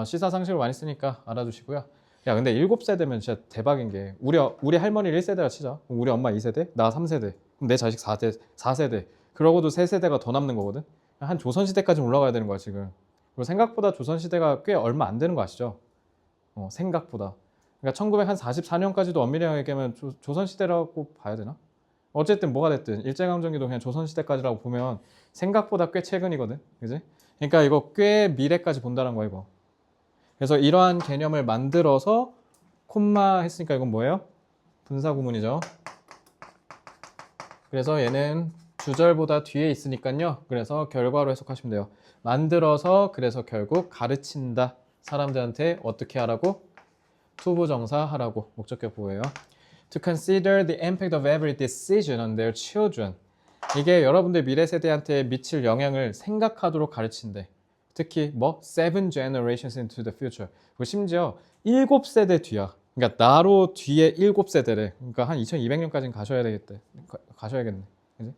[SPEAKER 1] 시사상식을 많이 쓰니까 알아두시고요. 야, 근데 7세대면 진짜 대박인 게 우리 할머니 1세대라 치자. 우리 엄마 2세대, 나 3세대. 그럼 내 자식 4세대. 그러고도 3세대가 더 남는 거거든. 한 조선시대까지 올라가야 되는 거야 지금. 그리고 생각보다 조선시대가 꽤 얼마 안 되는 거 아시죠? 생각보다. 그러니까 1944년까지도 엄밀히 얘기하면 조선시대라고 봐야 되나? 어쨌든 뭐가 됐든 일제강점기도 그냥 조선시대까지라고 보면 생각보다 꽤 최근이거든. 그지? 그러니까 이거 꽤 미래까지 본다는 거야 이거. 그래서 이러한 개념을 만들어서 콤마 했으니까 이건 뭐예요? 분사구문이죠. 그래서 얘는 주절보다 뒤에 있으니까요. 그래서 결과로 해석하시면 돼요. 만들어서 그래서 결국 가르친다. 사람들한테 어떻게 하라고? 투부정사 하라고. 목적격 보호예요. To consider the impact of every decision on their children. 이게 여러분들 미래 세대한테 미칠 영향을 생각하도록 가르친대. 특히 뭐? 7 generations into the future. 그리고 심지어 7세대 뒤야. 그러니까 나로 뒤에 7세대래. 그러니까 한 2200년까지는 가셔야 되겠대. 가셔야겠네. 그지?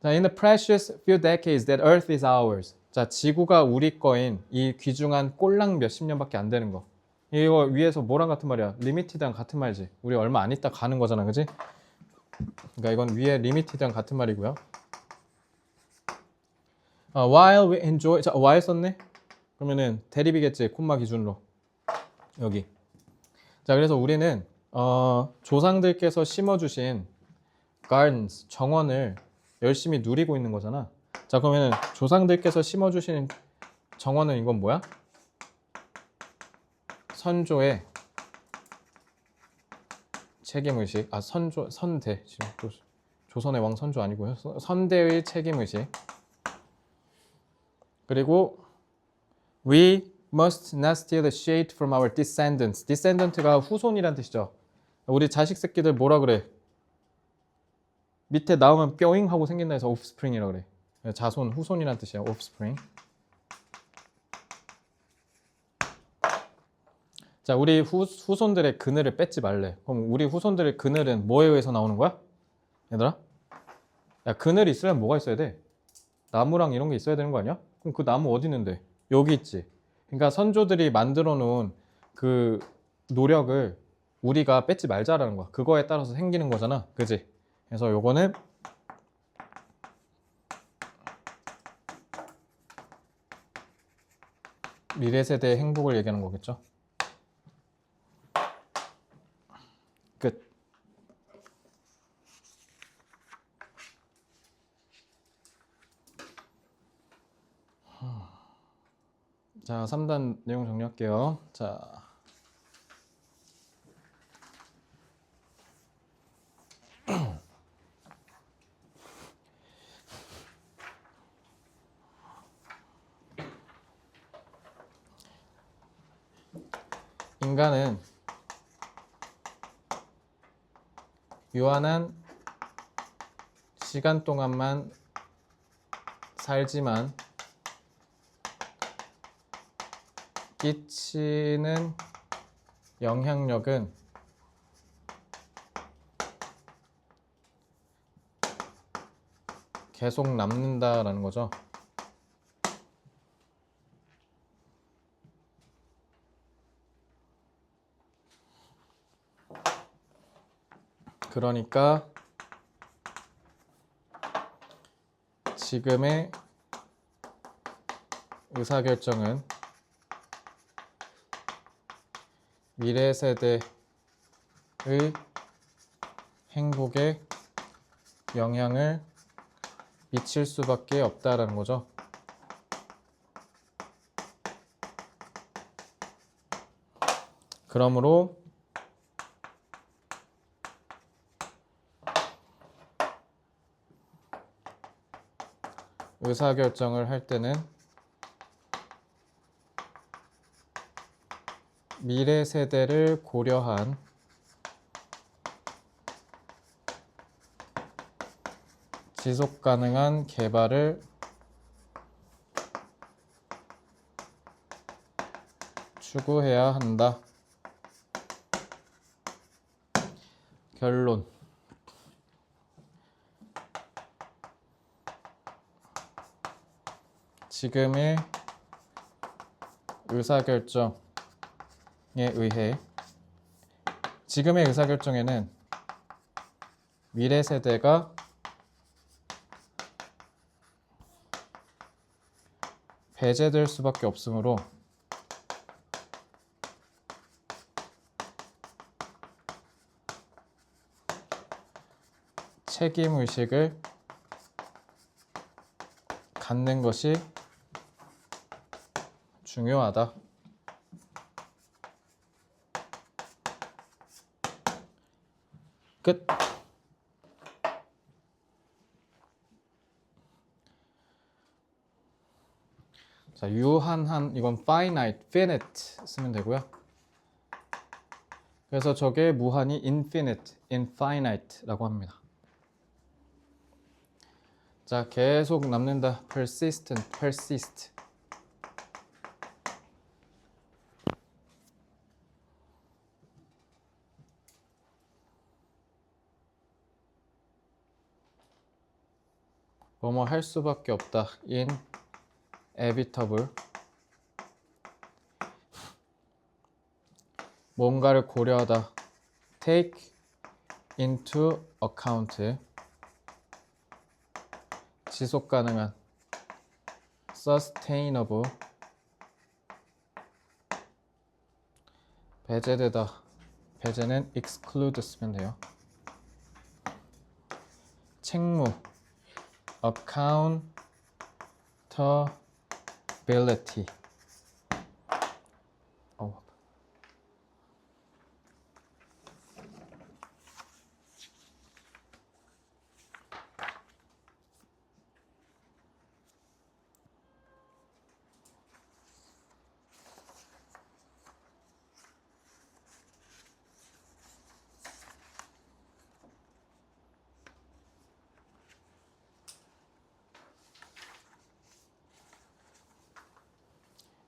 [SPEAKER 1] 자, in the precious few decades that Earth is ours. 자, 지구가 우리 거인 이 귀중한 꼴랑 몇십 년밖에 안 되는 거. 이거 위에서 뭐랑 같은 말이야? 리미티드랑 같은 말이지. 우리 얼마 안 있다 가는 거잖아, 그지? 그러니까 이건 위에 리미티드랑 같은 말이고요. While we enjoy, 자, while 썼네? 그러면은 대립이겠지, 콤마 기준으로. 여기. 자, 그래서 우리는 조상들께서 심어주신 gardens, 정원을 열심히 누리고 있는 거잖아. 자, 그러면은 조상들께서 심어주신 정원은 이건 뭐야? 선조의 책임의식. 선대. 지금 조선의 왕 선조 아니고요. 선대의 책임의식. 그리고 we must not steal the shade from our descendants. descendant가 후손이란 뜻이죠. 우리 자식 새끼들 뭐라 그래? 밑에 나오면 뼈잉 하고 생긴다 해서 offspring이라고 그래. 자손, 후손이란 뜻이야. offspring. 자, 우리 후손들의 그늘을 뺏지 말래. 그럼 우리 후손들의 그늘은 뭐에 의해서 나오는 거야? 얘들아? 야, 그늘이 있으려면 뭐가 있어야 돼? 나무랑 이런 게 있어야 되는 거 아니야? 그럼 그 나무 어디 있는데? 여기 있지. 그러니까 선조들이 만들어 놓은 그 노력을 우리가 뺏지 말자라는 거야. 그거에 따라서 생기는 거잖아. 그지? 그래서 요거는 미래 세대의 행복을 얘기하는 거겠죠. 끝. 자, 3단 내용 정리할게요. 자, 인간은 유한한 시간 동안만 살지만 끼치는 영향력은 계속 남는다라는 거죠. 그러니까 지금의 의사결정은 미래 세대의 행복에 영향을 미칠 수밖에 없다라는 거죠. 그러므로 의사결정을 할 때는 미래 세대를 고려한 지속 가능한 개발을 추구해야 한다. 결론. 지금의 의사결정에 의해 지금의 의사결정에는 미래 세대가 배제될 수밖에 없으므로 책임의식을 갖는 것이 중요하다. 끝. 자, 유한한 이건 finite, finite 쓰면 되고요. 그래서 저게 무한이 infinite, infinite라고 합니다. 자, 계속 남는다. persistent, persist. 뭐뭐 할 수밖에 없다. inevitable. 뭔가를 고려하다. take into account. 지속 가능한. sustainable. 배제되다. 배제는 exclude 쓰면 돼요. 책무. accountability.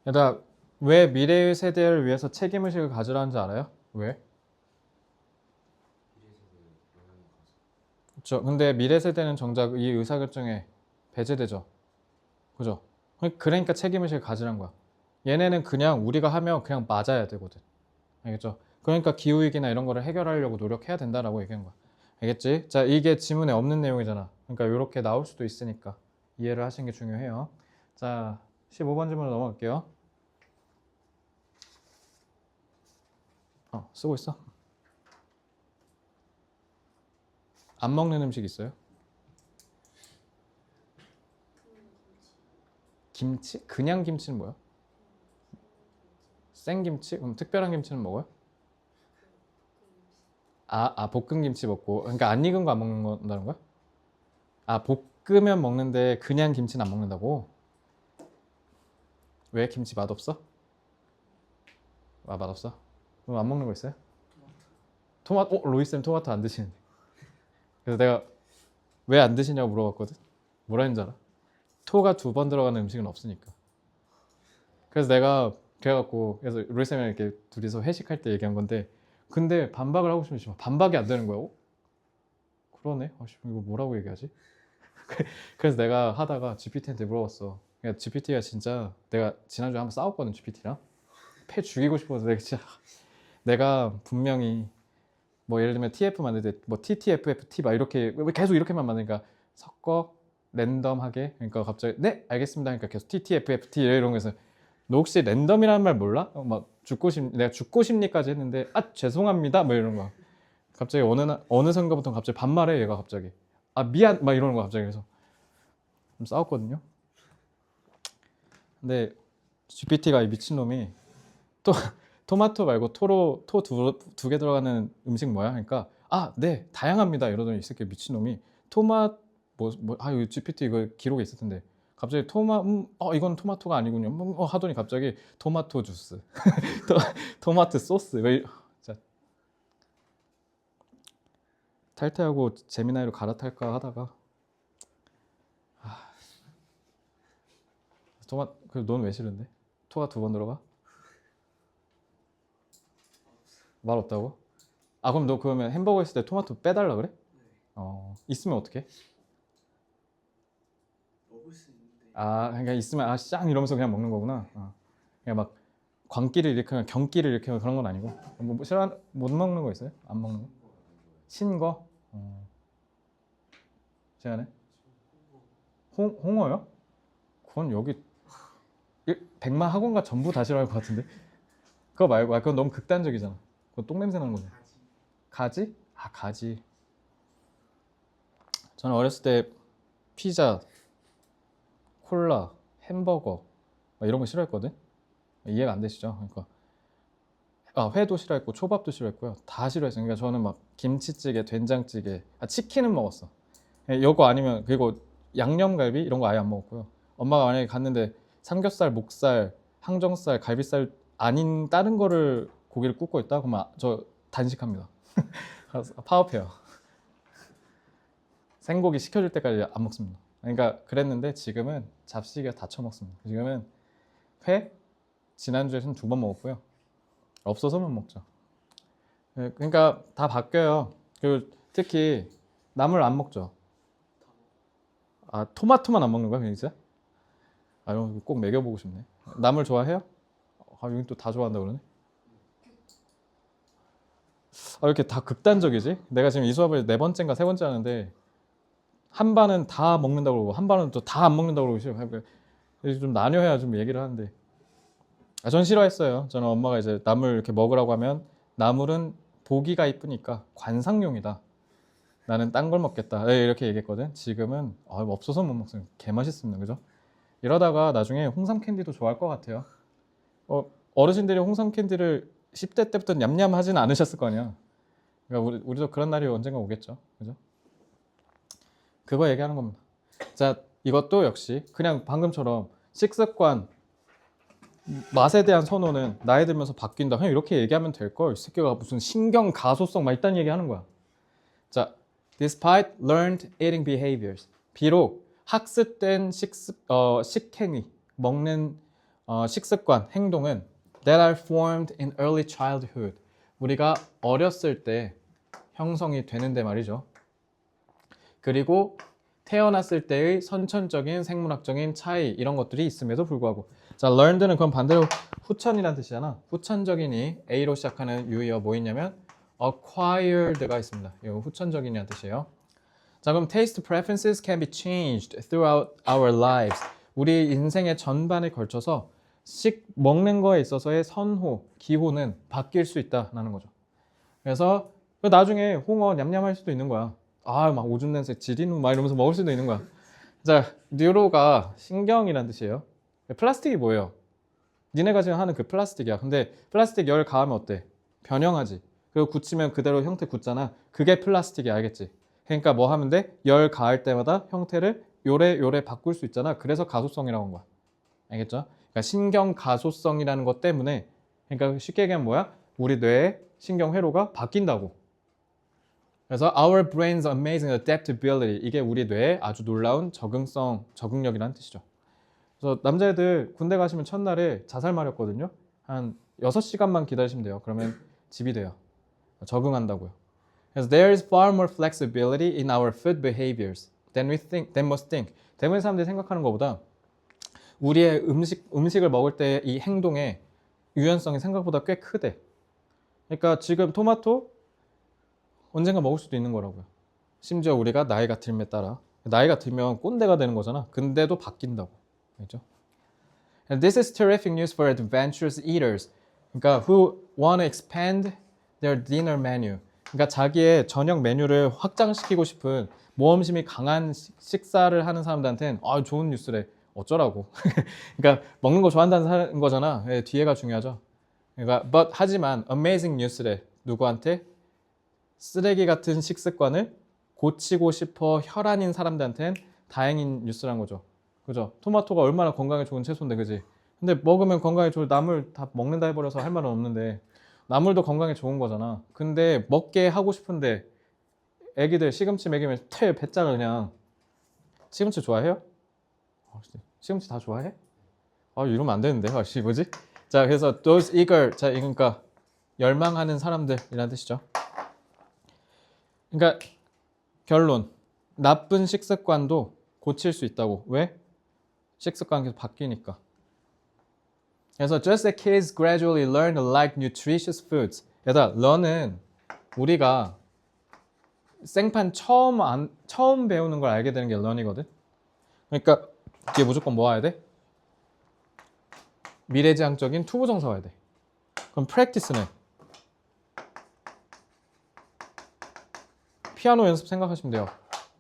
[SPEAKER 1] 얘들아, 왜 미래의 세대를 위해서 책임의식을 가지라는지 알아요? 왜? 그렇죠. 근데 미래 세대는 정작 이 의사결정에 배제되죠. 그죠? 그러니까 책임의식을 가지란 거야. 얘네는 그냥 우리가 하면 그냥 맞아야 되거든. 알겠죠? 그러니까 기후위기나 이런 거를 해결하려고 노력해야 된다라고 얘기한 거야. 알겠지? 자, 이게 지문에 없는 내용이잖아. 그러니까 이렇게 나올 수도 있으니까 이해를 하시는 게 중요해요. 자, 15번 질문으로 넘어갈게요. 쓰고 있어? 안 먹는 음식 있어요? 김치? 그냥 김치는 뭐야? 생김치? 그럼 특별한 김치는 먹어요? 볶은 김치 먹고. 그러니까 안 익은 거 안 먹는다는 거야? 볶으면 먹는데 그냥 김치는 안 먹는다고? 왜? 김치 맛없어? 맛없어? 그럼 안 먹는 거 있어요? 토마토? 로이쌤 토마토 안 드시는데. 그래서 내가 왜 안 드시냐고 물어봤거든? 뭐라 했는지 알아? 토가 2번 들어가는 음식은 없으니까. 그래서 내가 그래서 로이쌤이랑 이렇게 둘이서 회식할 때 얘기한 건데, 근데 반박을 하고 싶으면 반박이 안 되는 거야. 그러네? 이거 뭐라고 얘기하지? 그래서 내가 하다가 GPT한테 물어봤어. 그러니까 GPT가 진짜 내가 지난주에 한번 싸웠거든 GPT랑. 패 죽이고 싶어서 내가 분명히 뭐 예를 들면 TF 만들 때 뭐 TTFFT 막 이렇게 계속 이렇게만 만드니까 섞어 랜덤하게 그러니까 갑자기 네 알겠습니다 그러니까 계속 TTFFT 이런 거에서 너 혹시 랜덤이라는 말 몰라? 막 내가 죽고 싶니까지 했는데 아 죄송합니다 뭐 이런 거 갑자기 어느 순간부터 갑자기 반말해 얘가 갑자기 아 미안 막 이러는 거 갑자기 그래서 좀 싸웠거든요. 근데 GPT가 이 미친놈이 또 토마토 말고 토 두 개 들어가는 음식 뭐야? 그러니까 아, 네, 다양합니다. 이러더니 이 새끼 미친놈이 여기 GPT 이거 기록에 있을 텐데 갑자기 이건 토마토가 아니군요. 하더니 갑자기 토마토 주스, 토마토 소스. 자, 탈퇴하고 제미나이로 갈아탈까 하다가 넌 왜 싫은데? 토가 두 번 들어가? 말 없다고? 아 그럼 너 그러면 햄버거 있을 때 토마토 빼달라 그래? 있으면 어떡해?
[SPEAKER 2] 먹을 수 있는데.
[SPEAKER 1] 아 그러니까 있으면 쌍 이러면서 그냥 먹는 거구나. 그냥 막 광기를 일으키면 경기를 일으키면 그런 건 아니고 못 먹는 거 있어요? 안 먹는 거? 신 거? 시간에? 홍어요? 그건 여기 백만 학원가 전부 다 싫어할 것 같은데 그거 말고 그건 너무 극단적이잖아. 그건 똥냄새 나는 거잖아. 가지? 아 가지. 저는 어렸을 때 피자, 콜라, 햄버거 막 이런 거 싫어했거든. 이해가 안 되시죠? 그러니까 회도 싫어했고 초밥도 싫어했고요. 다 싫어했어요. 그러니까 저는 막 김치찌개, 된장찌개, 치킨은 먹었어. 이거 아니면 그리고 양념갈비 이런 거 아예 안 먹었고요. 엄마가 만약에 갔는데 삼겹살, 목살, 항정살, 갈비살 아닌 다른 거를 고기를 굽고 있다? 그러면 저 단식합니다. 파업해요. 생고기 시켜줄 때까지 안 먹습니다. 그러니까 그랬는데 지금은 잡식이가 다 처먹습니다. 지금은 회 지난주에는 2번 먹었고요. 없어서만 먹죠. 그러니까 다 바뀌어요. 그리고 특히 나물 안 먹죠. 아 토마토만 안 먹는 거야 진짜? 아 이거 꼭 먹여보고 싶네. 나물 좋아해요? 아 여기 또 다 좋아한다 그러네. 아 이렇게 다 극단적이지? 내가 지금 이 수업을 4번째인가 3번째 하는데 한 반은 다 먹는다고 그러고 한 반은 또 다 안 먹는다고 그러고 싫어. 좀 나뉘어야 좀 얘기를 하는데 전 싫어했어요. 저는 엄마가 이제 나물 이렇게 먹으라고 하면 나물은 보기가 이쁘니까 관상용이다. 나는 딴 걸 먹겠다. 이렇게 얘기했거든. 지금은 없어서 못 먹어요. 개 맛있습니다. 그죠? 이러다가 나중에 홍삼 캔디도 좋아할 것 같아요. 어르신들이 홍삼 캔디를 10대 때부터 냠냠하지는 않으셨을 거 아니야. 그러니까 우리도 그런 날이 언젠가 오겠죠. 그죠? 그거 얘기하는 겁니다. 자, 이것도 역시 그냥 방금처럼 식습관, 맛에 대한 선호는 나이 들면서 바뀐다. 그냥 이렇게 얘기하면 될 걸. 이 새끼가 무슨 신경 가소성 막 이딴 얘기하는 거야. 자, despite learned eating behaviors. 비록 학습된 식행위, 먹는 식습관, 행동은 that are formed in early childhood. 우리가 어렸을 때 형성이 되는데 말이죠. 그리고 태어났을 때의 선천적인 생물학적인 차이 이런 것들이 있음에도 불구하고 자, learned는 그건 반대로 후천이라는 뜻이잖아. 후천적인이 A로 시작하는 유의어 뭐 있냐면 acquired가 있습니다. 이거 후천적인이라는 뜻이에요. 자, 그럼 taste preferences can be changed throughout our lives. 우리 인생의 전반에 걸쳐서 먹는 거에 있어서의 선호, 기호는 바뀔 수 있다라는 거죠. 그래서 나중에 홍어 냠냠할 수도 있는 거야. 막 오줌 냄새 지리누 막 이러면서 먹을 수도 있는 거야. 자, 뉴로가 신경이란 뜻이에요. 플라스틱이 뭐예요? 니네가 지금 하는 그 플라스틱이야. 근데 플라스틱 열 가하면 어때? 변형하지. 그리고 굳히면 그대로 형태 굳잖아. 그게 플라스틱이 알겠지? 그러니까 뭐 하면 돼? 열 가할 때마다 형태를 요래 바꿀 수 있잖아. 그래서 가소성이라고 한 거야. 알겠죠? 그러니까 신경 가소성이라는 것 때문에 그러니까 쉽게 얘기하면 뭐야? 우리 뇌의 신경 회로가 바뀐다고. 그래서 our brain's amazing adaptability 이게 우리 뇌의 아주 놀라운 적응력이라는 뜻이죠. 그래서 남자애들 군대 가시면 첫날에 자살 마렵거든요. 한 6시간만 기다리시면 돼요. 그러면 집이 돼요. 적응한다고요. 그래서 there is far more flexibility in our food behaviors. than most think. 대부분의 사람들이 생각하는 것보다 우리의 음식을 먹을 때 이 행동의 유연성이 생각보다 꽤 크대. 그러니까 지금 토마토 언젠가 먹을 수도 있는 거라고요. 심지어 우리가 나이가 들에 따라 나이가 들면 꼰대가 되는 거잖아. 근데도 바뀐다고. 알죠? And this is terrific news for adventurous eaters. 그러니까 who want to expand their dinner menu. 그러니까 자기의 저녁 메뉴를 확장시키고 싶은 모험심이 강한 식사를 하는 사람들한테는 좋은 뉴스래. 어쩌라고. 그러니까 먹는 거 좋아한다는 거잖아. 네, 뒤에가 중요하죠. 그러니까 하지만 amazing news래. 누구한테? 쓰레기 같은 식습관을 고치고 싶어 혈안인 사람들한테는 다행인 뉴스란 거죠. 그죠? 토마토가 얼마나 건강에 좋은 채소인데, 그지? 근데 먹으면 건강에 좋을 나물 다 먹는다 해버려서 할 말은 없는데 나물도 건강에 좋은 거잖아. 근데 먹게 하고 싶은데 애기들 시금치 먹이면 배짜가 그냥. 시금치 좋아해요? 시금치 다 좋아해? 이러면 안 되는데. 뭐지? 자, 그래서 those eager, 자, 그러니까 열망하는 사람들이라는 뜻이죠. 그러니까 결론, 나쁜 식습관도 고칠 수 있다고. 왜? 식습관이 계속 바뀌니까. 그래서 just as kids gradually learn to like nutritious foods. 얘들아, learn은 우리가 생판 처음 배우는 걸 알게 되는 게 learn이거든. 그러니까 뒤에 무조건 뭐 와야 돼? 미래지향적인 투부정사 와야 돼. 그럼 practice는 피아노 연습 생각하시면 돼요.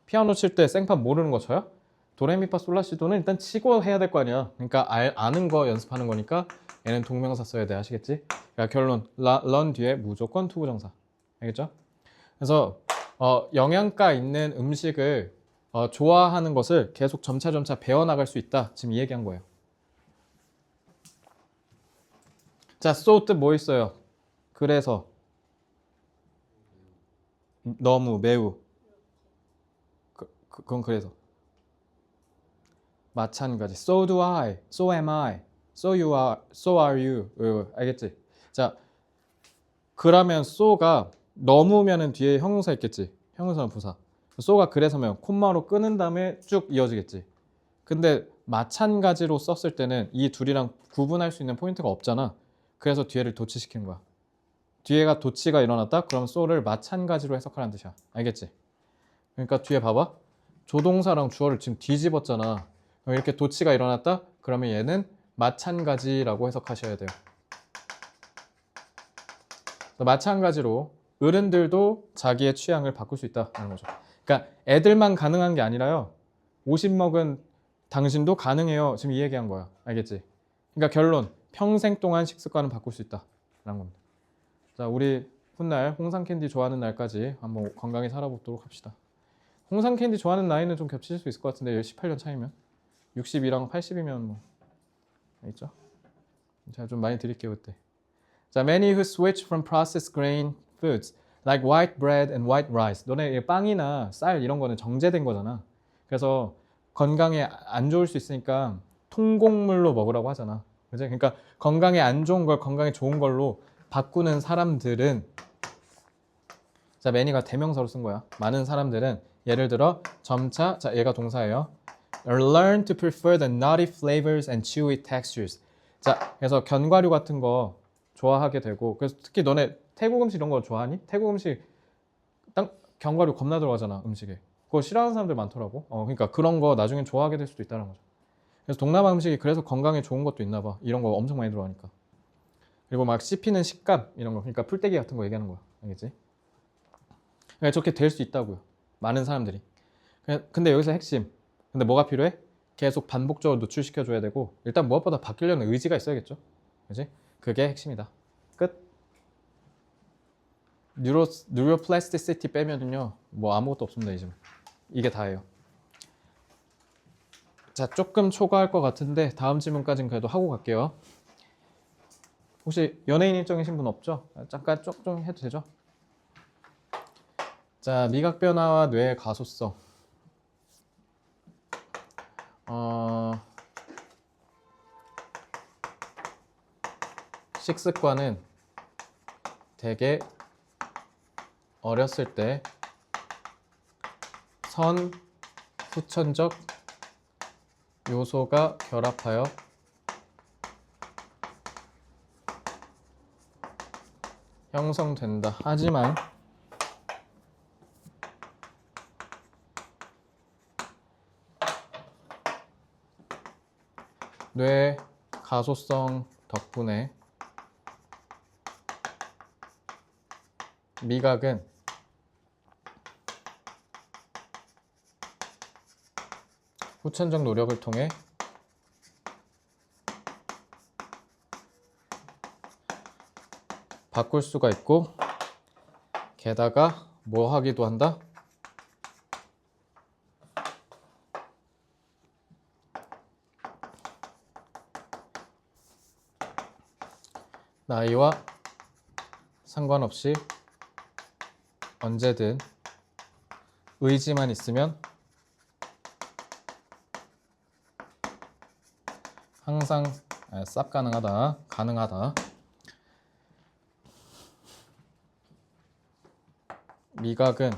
[SPEAKER 1] 피아노 칠 때 생판 모르는 거 쳐요? 도레미파솔라시도는 일단 치고 해야 될 거 아니야. 그러니까 아는 거 연습하는 거니까 얘는 동명사 써야 돼. 아시겠지? 그러니까 결론, learn 뒤에 무조건 투부정사. 알겠죠? 그래서 영양가 있는 음식을 좋아하는 것을 계속 점차 배워나갈 수 있다. 지금 이 얘기한 거예요. 자, so 뜻 뭐 있어요? 그래서, 너무, 매우. 그건 그래서. 마찬가지. So do I, so am I, so you are, so are you. 알겠지? 자, 그러면 so가 너무면은 뒤에 형용사 있겠지? 형용사는 부사. so가 그래서면 콤마로 끊은 다음에 쭉 이어지겠지. 근데 마찬가지로 썼을 때는 이 둘이랑 구분할 수 있는 포인트가 없잖아. 그래서 뒤에를 도치시킨 거야. 뒤에가 도치가 일어났다? 그럼 so를 마찬가지로 해석하라는 뜻이야. 알겠지? 그러니까 뒤에 봐봐. 조동사랑 주어를 지금 뒤집었잖아. 그럼 이렇게 도치가 일어났다? 그러면 얘는 마찬가지라고 해석하셔야 돼요. 마찬가지로 어른들도 자기의 취향을 바꿀 수 있다는 거죠. 그러니까 애들만 가능한 게 아니라요. 50 먹은 당신도 가능해요. 지금 이 얘기한 거야. 알겠지? 그러니까 결론, 평생 동안 식습관을 바꿀 수 있다라는 겁니다. 자, 우리 훗날 홍상 캔디 좋아하는 날까지 한번 건강히 살아보도록 합시다. 홍상 캔디 좋아하는 나이는 좀 겹칠 수 있을 것 같은데 18년 차이면 62랑 80이면 뭐 있죠? 제가 좀 많이 드릴게요 그때. 자, many who switch from processed grain foods like white bread and white rice. 너네 빵이나 쌀 이런 거는 정제된 거잖아. 그래서 건강에 안 좋을 수 있으니까 통곡물로 먹으라고 하잖아. 그치? 그러니까 건강에 안 좋은 걸 건강에 좋은 걸로 바꾸는 사람들은, 자, many가 대명사로 쓴 거야. 많은 사람들은 예를 들어 점차, 자, 얘가 동사예요. Learn to prefer the nutty flavors and chewy textures. 자, 그래서 견과류 같은 거 좋아하게 되고, 그래서 특히 너네 태국 음식 이런 거 좋아하니? 태국 음식 견과류 겁나 들어가잖아, 음식에. 그거 싫어하는 사람들 많더라고. 그러니까 그런 거 나중엔 좋아하게 될 수도 있다는 거죠. 그래서 동남아 음식이 그래서 건강에 좋은 것도 있나 봐. 이런 거 엄청 많이 들어가니까. 그리고 막 씹히는 식감 이런 거, 그러니까 풀떼기 같은 거 얘기하는 거야. 알겠지? 그러니까 저렇게 될 수 있다고요. 많은 사람들이. 근데 여기서 핵심. 근데 뭐가 필요해? 계속 반복적으로 노출시켜줘야 되고, 일단 무엇보다 바뀌려는 의지가 있어야겠죠. 그지? 그게 핵심이다. 끝. 뉴로플라스티시티 빼면은요, 뭐 아무것도 없습니다, 이제. 이게 다예요. 자, 조금 초과할 것 같은데 다음 질문까지는 그래도 하고 갈게요. 혹시 연예인 일정이신 분 없죠? 잠깐 좀 해도 되죠? 자, 미각 변화와 뇌의 가소성. 식습관은 되게 어렸을 때 선, 후천적 요소가 결합하여 형성된다. 하지만 뇌 가소성 덕분에 미각은 후천적 노력을 통해 바꿀 수가 있고, 게다가 뭐 하기도 한다? 나이와 상관없이 언제든 의지만 있으면 항상 쌉 가능하다. 미각은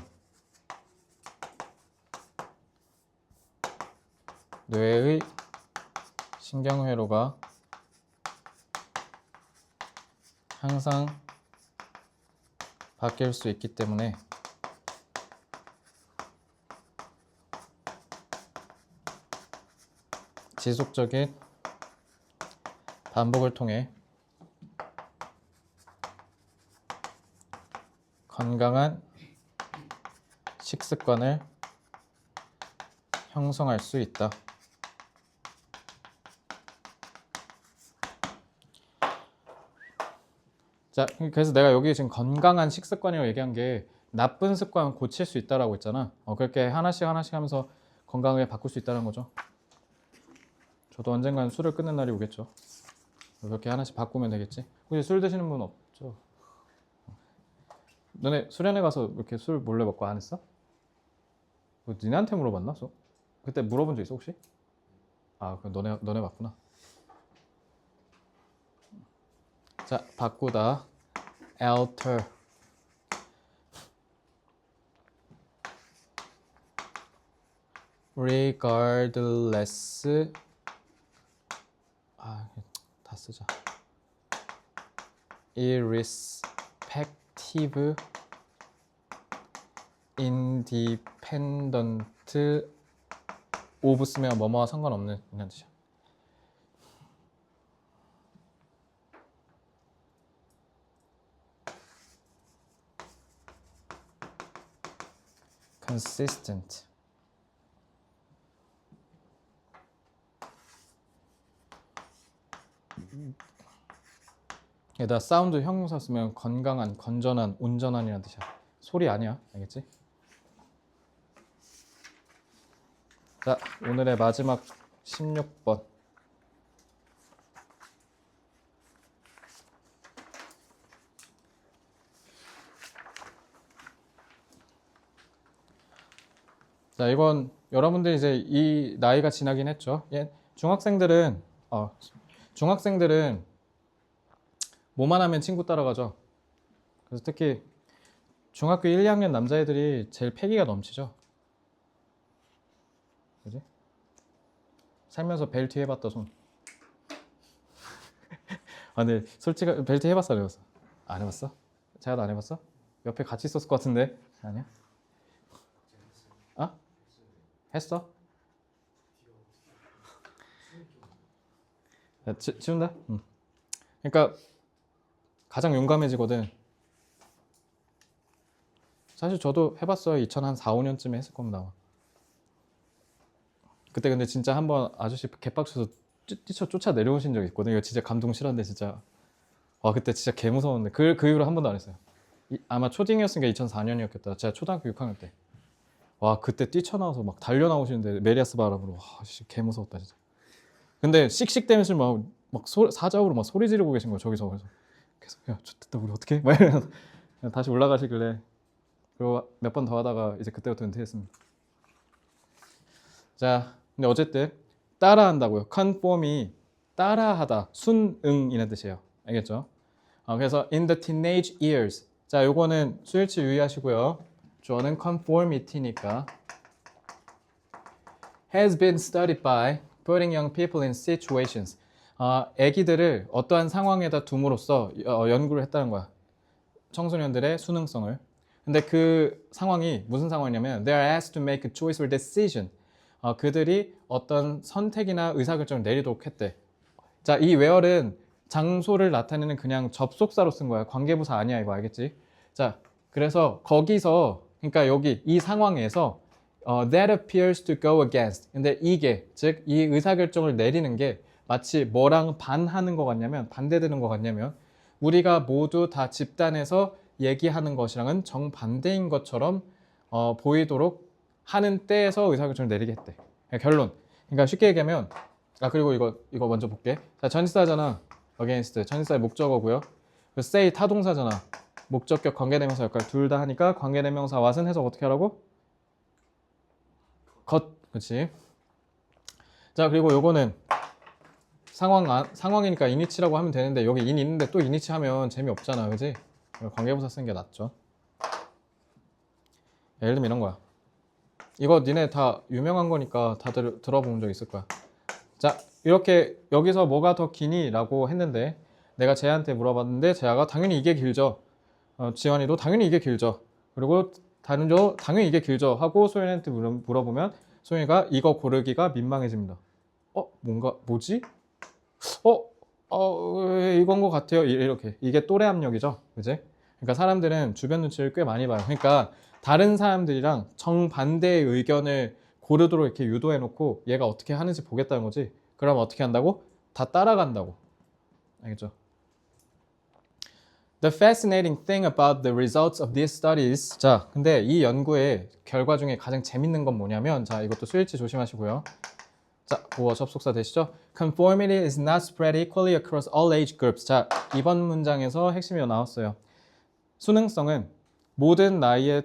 [SPEAKER 1] 뇌의 신경회로가 항상 바뀔 수 있기 때문에 지속적인 반복을 통해 건강한 식습관을 형성할 수 있다. 자, 그래서 내가 여기 지금 건강한 식습관이라고 얘기한 게 나쁜 습관 고칠 수 있다라고 했잖아. 그렇게 하나씩 하면서 건강하게 바꿀 수 있다는 거죠. 저도 언젠간 술을 끊는 날이 오겠죠. 그렇게 하나씩 바꾸면 되겠지. 혹시 술 드시는 분 없죠? 너네 수련회 가서 이렇게 술 몰래 먹고 안 했어? 니네한테 물어봤나? 그때 물어본 적 있어 혹시? 그럼 너네 맞구나. 자, 바꾸다. alter. regardless. 다 쓰자. irrespective, independent of 쓰면 뭐뭐와 상관없는 이런 뜻이야. consistent. 여기다 사운드 형용사 쓰면 건강한, 건전한, 온전한이라는 뜻이야. 소리 아니야. 알겠지? 자, 오늘의 마지막 16번. 자, 이건 여러분들 이제 이 나이가 지나긴 했죠. 중학생들은 뭐만 하면 친구 따라가죠. 그래서 특히 중학교 1, 2학년 남자애들이 제일 패기가 넘치죠. 그지? 살면서 벨트 해봤다 손. 근데 솔직히 벨트 해봤어 안 해봤어? 안 해봤어? 제가 안 해봤어? 옆에 같이 있었을 것 같은데. 아니야? 했어? 치운다? 그러니까 가장 용감해지거든. 사실 저도 해봤어요. 2004, 5년쯤에 했을 겁니다. 아마. 그때 근데 진짜 한번 아저씨 개빡쳐서 뛰쳐 쫓아 내려오신 적이 있거든요. 이거 진짜 감동 실화인데 진짜. 그때 진짜 개 무서웠는데 그 이후로 한 번도 안 했어요. 아마 초딩이었으니까 2004년이었겠다. 제가 초등학교 6학년 때. 그때 뛰쳐나와서 막 달려나오시는데 메리아스 바람으로. 진짜 개 무서웠다 진짜. 근데 씩씩대면서 막 사자우로 막 소리 지르고 계신 거예요. 저기서. 그래서 계속 야 좋겠다 우리 어떻게? 막 이러면서 다시 올라가시길래. 그리고 몇 번 더 하다가 이제 그때부터 은퇴했습니다. 자, 근데 어쨌든 따라한다고요. conform이 따라하다, 순응이라는 뜻이에요. 알겠죠? 그래서 in the teenage years. 자, 요거는 수일치 유의하시고요. 주어는 conformity니까 has been studied by putting young people in situations. 애기들을 어떠한 상황에다 둠으로써 연구를 했다는 거야. 청소년들의 수능성을. 근데 그 상황이 무슨 상황이냐면 they are asked to make a choice or decision. 그들이 어떤 선택이나 의사결정을 내리도록 했대. 자, 이 where은 장소를 나타내는 그냥 접속사로 쓴 거야. 관계부사 아니야, 이거 알겠지? 자, 그래서 거기서 그러니까 여기 이 상황에서 that appears to go against. 근데 이게 즉 이 의사결정을 내리는 게 마치 뭐랑 반하는 것 같냐면 반대되는 것 같냐면 우리가 모두 다 집단에서 얘기하는 것이랑은 정반대인 것처럼 보이도록 하는 때에서 의사결정을 내리게 했대. 그러니까 결론. 그러니까 쉽게 얘기하면 그리고 이거 먼저 볼게. 자, 전치사잖아. against. 전치사의 목적어고요. 그 say 타동사잖아. 목적격 관계대명사 역할 둘 다 하니까 관계대명사 what은 해석 어떻게 하라고? 그렇지. 자, 그리고 요거는 상황이니까 이니치라고 하면 되는데 여기 인 있는데 또 이니치 하면 재미없잖아, 그지? 관계부사 쓰는 게 낫죠. 예를 들면 이런 거야. 이거 니네 다 유명한 거니까 다들 들어본 적 있을 거야. 자, 이렇게 여기서 뭐가 더 기니? 라고 했는데 내가 쟤한테 물어봤는데 쟤가 당연히 이게 길죠. 지원이도 당연히 이게 길죠. 그리고 다른조 당연히 이게 길죠 하고 소연이한테 물어보면 소연이가 이거 고르기가 민망해집니다. 뭐지? 이건 것 같아요. 이렇게. 이게 또래 압력이죠. 그지? 그러니까 사람들은 주변 눈치를 꽤 많이 봐요. 그러니까 다른 사람들이랑 정반대의 의견을 고르도록 이렇게 유도해 놓고 얘가 어떻게 하는지 보겠다는 거지. 그럼 어떻게 한다고? 다 따라간다고. 알겠죠? The fascinating thing about the results of these studies. 자, 근데 이 연구의 결과 중에 가장 재밌는 건 뭐냐면 자, 이것도 스위치 조심하시고요. 자, 보어 접속사 되시죠? Conformity is not spread equally across all age groups. 자, 이번 문장에서 핵심이 나왔어요. 수능성은 모든 나이에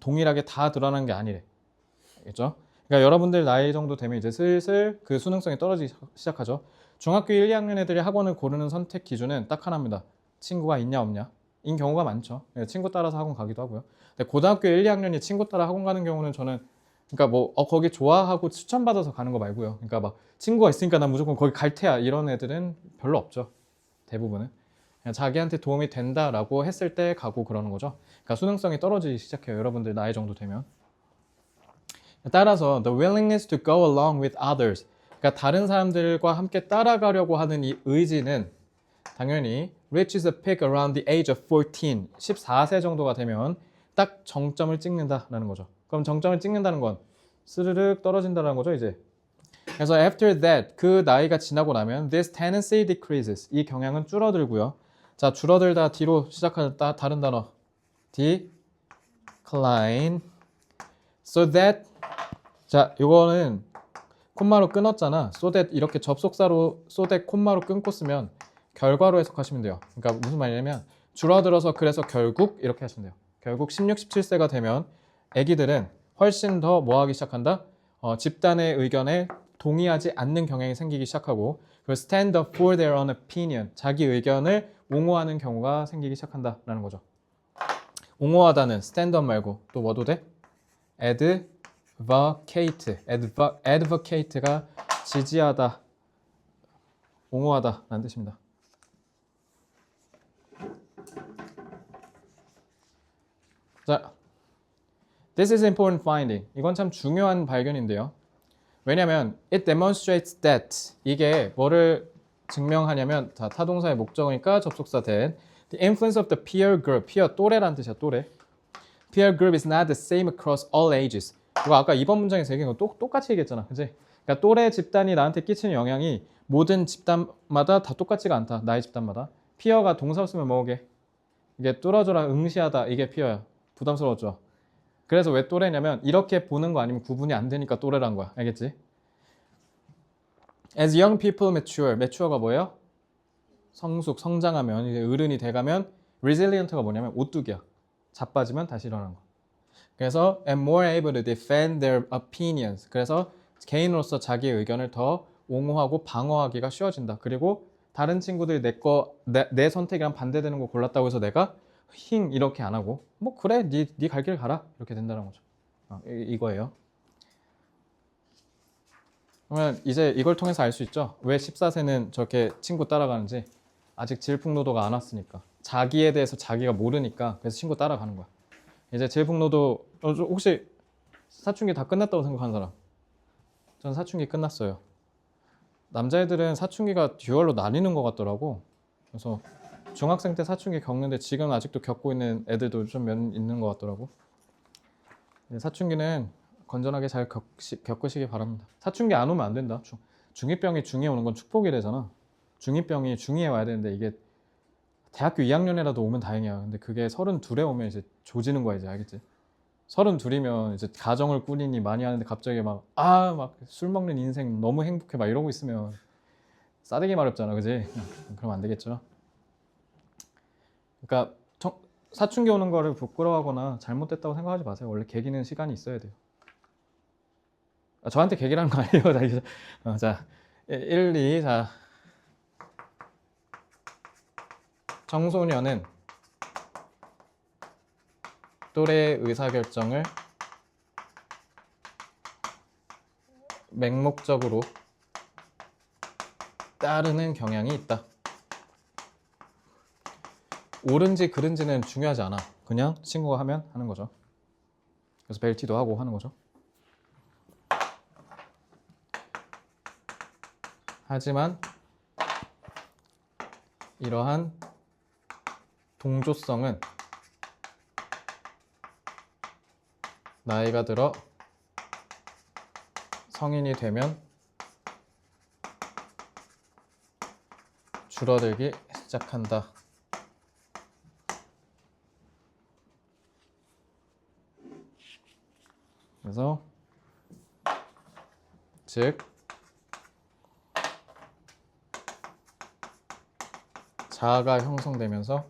[SPEAKER 1] 동일하게 다 드러나는 게 아니래. 알겠죠? 그러니까 여러분들 나이 정도 되면 이제 슬슬 그 수능성이 떨어지기 시작하죠. 중학교 1, 2학년 애들이 학원을 고르는 선택 기준은 딱 하나입니다. 친구가 있냐 없냐? 인 경우가 많죠. 친구 따라서 학원 가기도 하고요. 근데 고등학교 1, 2학년이 친구 따라 학원 가는 경우는 저는 그러니까 거기 좋아하고 추천받아서 가는 거 말고요. 그러니까 막 친구가 있으니까 난 무조건 거기 갈 테야 이런 애들은 별로 없죠. 대부분은 그냥 자기한테 도움이 된다라고 했을 때 가고 그러는 거죠. 그러니까 수능성이 떨어지기 시작해요. 여러분들 나이 정도 되면. 따라서 the willingness to go along with others. 그러니까 다른 사람들과 함께 따라가려고 하는 이 의지는 당연히 reaches a peak around the age of 14. 14세 정도가 되면 딱 정점을 찍는다라는 거죠. 그럼 정점을 찍는다는 건 스르륵 떨어진다는 거죠, 이제. 그래서 after that, 그 나이가 지나고 나면 this tendency decreases. 이 경향은 줄어들고요. 자, 줄어들다 뒤로 시작하는 다른 단어. decline. So that 자, 이거는 콤마로 끊었잖아. so that 이렇게 접속사로 so that 콤마로 끊고 쓰면 결과로 해석하시면 돼요. 그러니까 무슨 말이냐면 줄어들어서 그래서 결국 이렇게 하시면 돼요. 결국 16, 17세가 되면 애기들은 훨씬 더 뭐 하기 시작한다? 집단의 의견에 동의하지 않는 경향이 생기기 시작하고 그리고 stand up for their own opinion. 자기 의견을 옹호하는 경우가 생기기 시작한다라는 거죠. 옹호하다는 stand up 말고 또 뭐도 돼? advocate. advocate가 지지하다, 옹호하다 라는 뜻입니다. 자, this is important finding. 이건 참 중요한 발견인데요. 왜냐면 it demonstrates that 이게 뭐를 증명하냐면 자, 타동사의 목적어니까 접속사 that the influence of the peer group, peer 또래라는 뜻이야, 또래. peer group is not the same across all ages. 이거 아까 이번 문장에서 얘기한 거 똑같이 얘기했잖아, 그치? 그러니까 또래 집단이 나한테 끼치는 영향이 모든 집단마다 다 똑같지가 않다, 나의 집단마다. peer가 동사 쓰면 뭐게? 이게 뚫어줘라, 응시하다, 이게 peer야. 부담스러웠죠? 그래서 왜 또래냐면 이렇게 보는 거 아니면 구분이 안 되니까 또래란 거야. 알겠지? As young people mature. mature가 뭐예요? 성장하면 이제 어른이 돼가면 resilient가 뭐냐면 오뚜기야. 자빠지면 다시 일어나는 거. 그래서 and more able to defend their opinions. 그래서 개인으로서 자기의 의견을 더 옹호하고 방어하기가 쉬워진다. 그리고 다른 친구들이 내 선택이랑 반대되는 거 골랐다고 해서 내가 이렇게 안 하고 뭐 그래 네 갈 길 가라 이렇게 된다는 거죠. 이거예요. 그러면 이제 이걸 통해서 알 수 있죠. 왜 14세는 저렇게 친구 따라가는지. 아직 질풍노도가 안 왔으니까. 자기에 대해서 자기가 모르니까 그래서 친구 따라가는 거야. 이제 질풍노도 혹시 사춘기 다 끝났다고 생각하는 사람? 전 사춘기 끝났어요. 남자애들은 사춘기가 듀얼로 나뉘는 것 같더라고. 그래서 중학생 때 사춘기 겪는데 지금 아직도 겪고 있는 애들도 좀 몇 있는 것 같더라고. 사춘기는 건전하게 잘 겪으시기 바랍니다. 사춘기 안 오면 안 된다. 중2병이 중2에 오는 건 축복이 되잖아. 중2병이 중2에 와야 되는데 이게 대학교 2학년이라도 오면 다행이야. 근데 그게 32에 오면 이제 조지는 거야, 이제 알겠지? 32이면 이제 가정을 꾸리니 많이 하는데 갑자기 막 술 먹는 인생 너무 행복해 막 이러고 있으면 싸대기 마렵잖아, 그지? 그럼 안 되겠죠. 그러니까 사춘기 오는 거를 부끄러워하거나 잘못됐다고 생각하지 마세요. 원래 계기는 시간이 있어야 돼요. 저한테 계기라는 거 아니에요. 자, 1, 2, 자. 청소년은 또래의 의사결정을 맹목적으로 따르는 경향이 있다. 옳은지 그른지는 중요하지 않아. 그냥 친구가 하면 하는 거죠. 그래서 벨티도 하고 하는 거죠. 하지만 이러한 동조성은 나이가 들어 성인이 되면 줄어들기 시작한다. 그래서 즉 자아가 형성되면서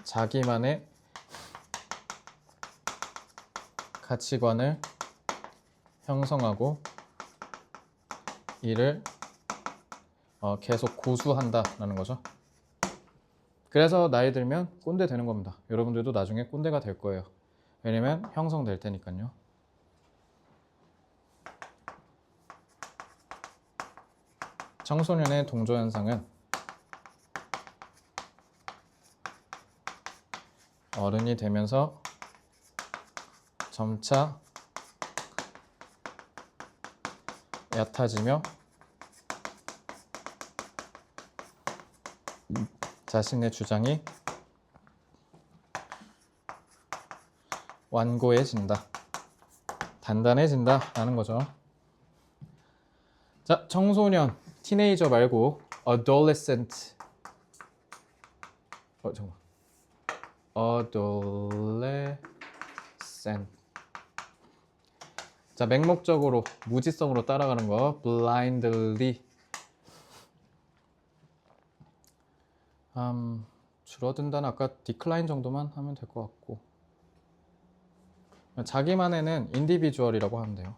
[SPEAKER 1] 자기만의 가치관을 형성하고 이를 계속 고수한다라는 거죠. 그래서 나이 들면 꼰대 되는 겁니다. 여러분들도 나중에 꼰대가 될 거예요. 왜냐면 형성될 테니까요. 청소년의 동조 현상은 어른이 되면서 점차 얕아지며 자신의 주장이 완고해진다. 단단해진다라는 거죠. 자, 청소년, 티네이저 말고 adolescent. 잠깐만. adolescent. 자, 맹목적으로 무지성으로 따라가는 거 blindly. 줄어든다는 아까 decline 정도만 하면 될 것 같고, 자기만에는 individual이라고 하면 돼요.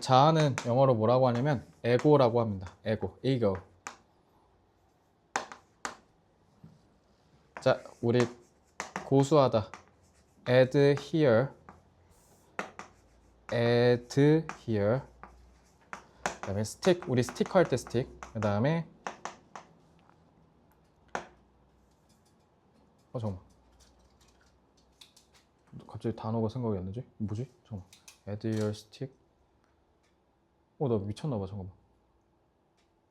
[SPEAKER 1] 자아는 영어로 뭐라고 하냐면 ego라고 합니다. ego. 자, 우리 고수하다. adhere. 그다음에 stick. 우리 스티커 할 때 stick. 그다음에 잠깐만. 갑자기 단어가 생각이 안 나지? 뭐지? 잠깐만. adhere stick. 나 미쳤나봐. 잠깐만.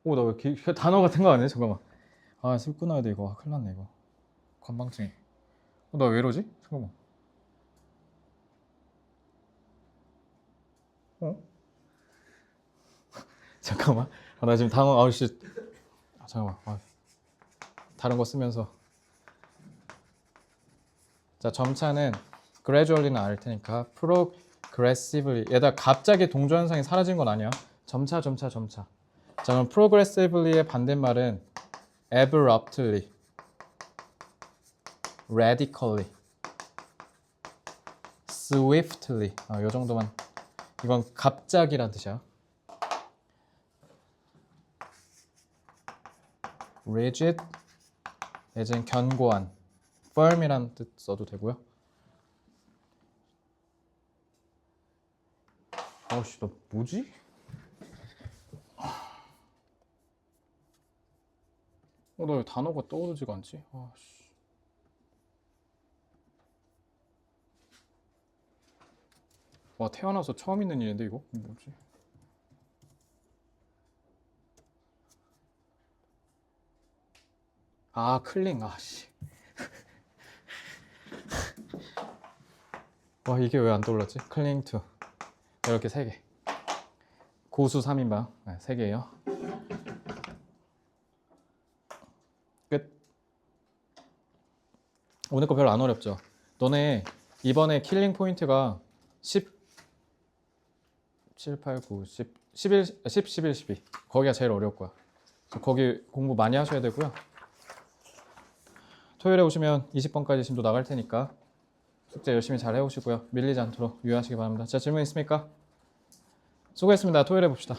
[SPEAKER 1] 나 왜 단어가 생각 안 나지? 잠깐만. 술 끊어야 돼 이거. 큰일 났네 이거. 건방증이. 나 왜 이러지? 잠깐만. 잠깐만. 나 지금 당황. 잠깐만. 다른 거 쓰면서. 자, 점차는 gradually는 알 테니까 progressively. 얘들아, 갑자기 동조 현상이 사라진 건 아니야. 점차. 자, 그럼 progressively의 반대말은 abruptly, radically, swiftly. 요 정도만. 이건 갑자기란 뜻이야. rigid, 예전 견고한, firm이란 뜻 써도 되고요. 아씨, 나 뭐지? 나 왜 단어가 떠오르지가 않지? 아씨. 와, 태어나서 처음 있는 일인데 이거 뭐지? 아, 클링. 아씨. 와, 이게 왜 안 떠올랐지? 클링 투. 이렇게 3개. 고수 3인방. 네, 3개예요. 끝. 오늘 거 별로 안 어렵죠? 너네 이번에 킬링 포인트가 10, 7, 8, 9, 10, 11, 10, 11, 12. 거기가 제일 어려울 거야. 그래서 거기 공부 많이 하셔야 되고요. 토요일에 오시면 20번까지 심도 나갈 테니까 숙제 열심히 잘 해오시고요. 밀리지 않도록 유의하시기 바랍니다. 자, 질문 있습니까? 수고했습니다. 토요일에 봅시다.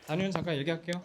[SPEAKER 1] 단위는 잠깐 얘기할게요.